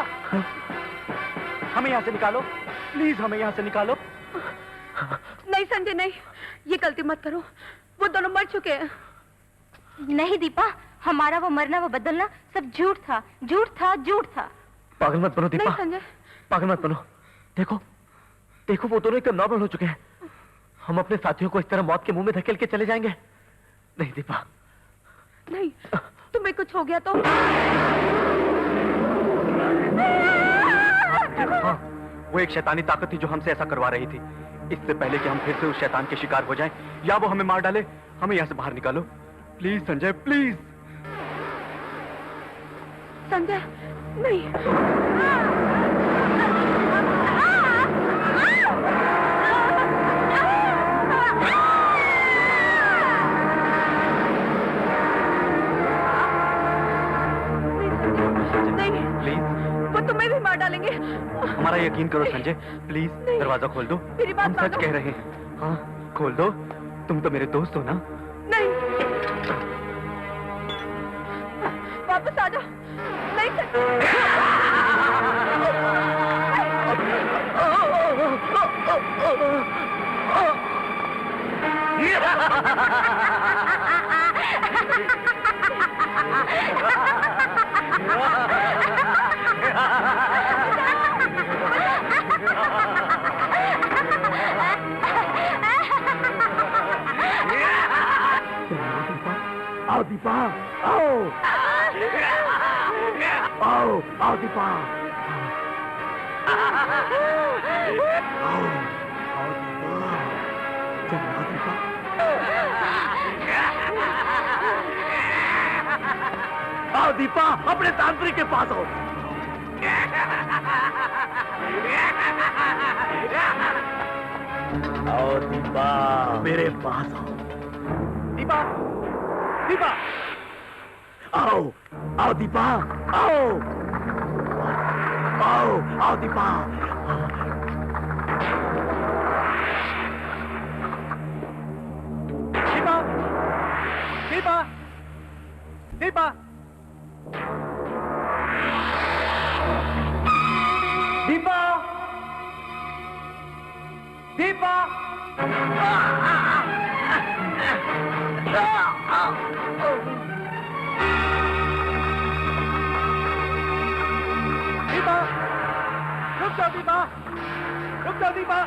हमें यहाँ से निकालो, प्लीज हमें यहाँ से निकालो। नहीं संजय नहीं, ये गलती मत करो, वो दोनों मर चुके हैं। नहीं दीपा, हमारा वो मरना वो बदलना सब झूठ था, झूठ था, झूठ था। पागल मत बनो दीपा, नहीं संजय, पागल मत बनो। देखो देखो वो दोनों एकदम नॉर्मल हो चुके हैं। हम अपने साथियों को इस तरह मौत के मुंह में धकेल के चले जाएंगे? नहीं दीपा, नहीं, तुम्हें कुछ हो गया तो। हाँ, वो एक शैतानी ताकत थी जो हमसे ऐसा करवा रही थी। इससे पहले कि हम फिर से उस शैतान के शिकार हो जाएं या वो हमें मार डाले, हमें यहाँ से बाहर निकालो प्लीज संजय, प्लीज। संजय नहीं, वो तुम्हें भी मार डालेंगे। हमारा यकीन करो संजय, प्लीज दरवाजा खोल दो। मेरी बात हम सच कह रहे हैं। हाँ खोल दो, तुम तो मेरे दोस्त हो ना। नहीं, वापस आ जाओ। नहीं आओ दीपा, आओ आओ आओ दीपा, आओ आओ दीपा, चलो दीपा। आओ दीपा, अपने तांत्रिक के पास आओ। आओ दीपा, मेरे पास आओ। दीपा, दीपा, आओ आओ दीपा, आओ आओ आओ दीपा। दीपा, दीपा, दीपा, दीपा, दीपा, दीपा, रुक जाओ दीपा, रुक जाओ दीपा।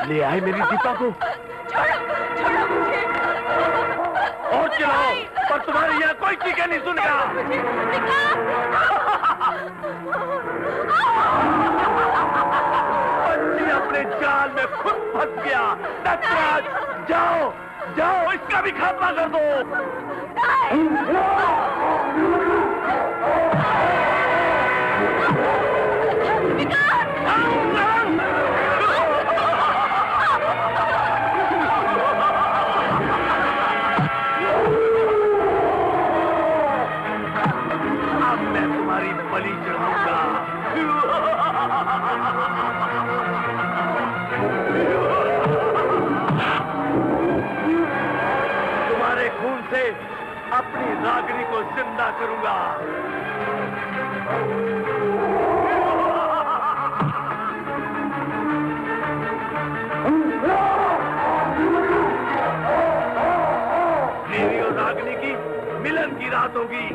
ले आए मेरी दीपा को। छोड़ो, छोड़ो मुझे। और चिल्लाओ, पर तुम्हारे यहाँ कोई चीखें नहीं सुनेगा। बच्ची अपने जाल में खुद फंस गया। दत्तराज, जाओ जाओ, इसका भी खात्मा कर दो। अब मैं तुम्हारी बलि चढ़ाऊंगा। तुम्हारे खून से अपनी रागिनी को जिंदा करूंगा। मेरी और रागिनी की मिलन की रात होगी।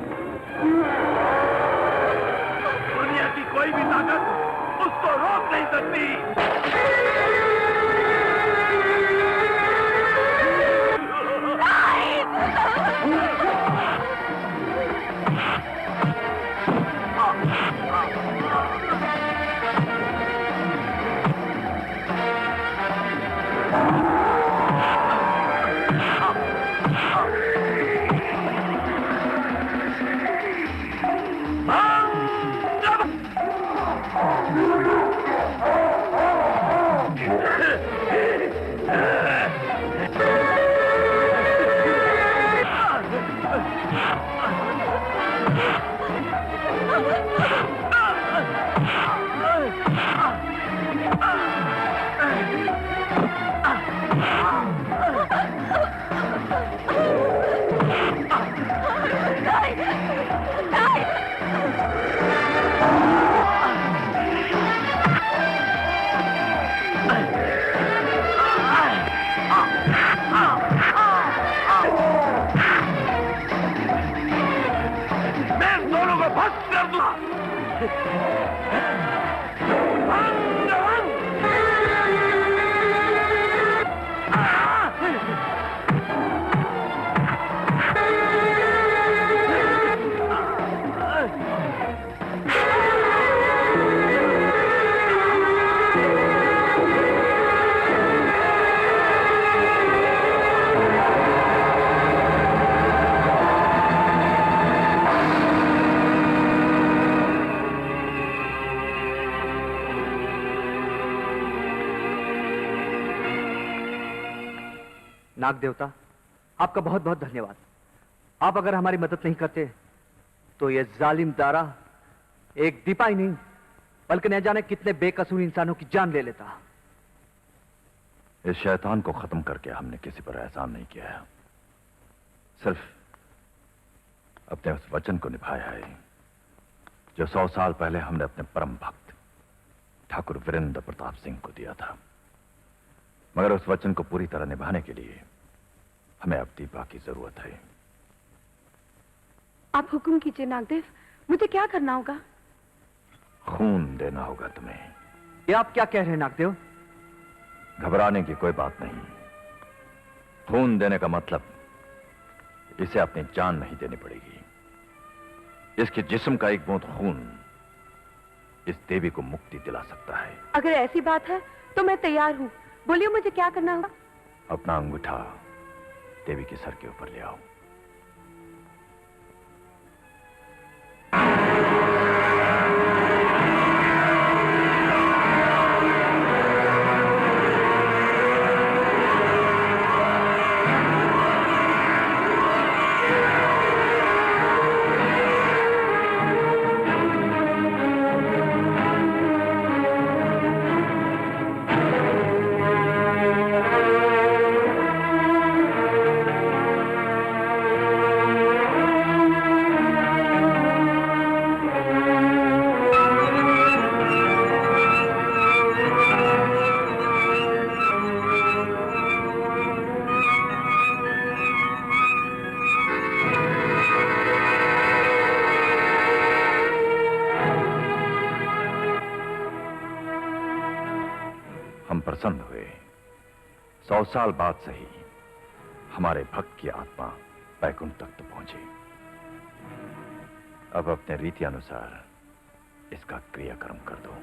दुनिया की कोई भी ताकत उसको रोक नहीं सकती। नाग देवता, आपका बहुत बहुत धन्यवाद। आप अगर हमारी मदद नहीं करते तो ये जालिम दारा एक दीपा ही नहीं बल्कि न जाने कितने बेकसूर इंसानों की जान ले लेता। इस शैतान को खत्म करके हमने किसी पर एहसान नहीं किया है, सिर्फ अपने उस वचन को निभाया है जो 100 साल पहले हमने अपने परम भक्त ठाकुर वीरेंद्र प्रताप सिंह को दिया था। मगर उस वचन को पूरी तरह निभाने के लिए हमें अब दीपा की जरूरत है। आप हुक्म कीजिए नागदेव, मुझे क्या करना होगा? खून देना होगा तुम्हें। ये आप क्या कह रहे हैं नागदेव? घबराने की कोई बात नहीं। खून देने का मतलब इसे अपनी जान नहीं देनी पड़ेगी। इसके जिस्म का एक बूंद खून इस देवी को मुक्ति दिला सकता है। अगर ऐसी बात है तो मैं तैयार हूँ। बोलिए मुझे क्या करना होगा? अपना अंगूठा देवी के सर के ऊपर ले आओ। प्रसन्न हुए। 100 साल बाद सही हमारे भक्त की आत्मा बैकुंठ तक तो पहुंची। अब अपने रीति अनुसार इसका क्रियाक्रम कर दो।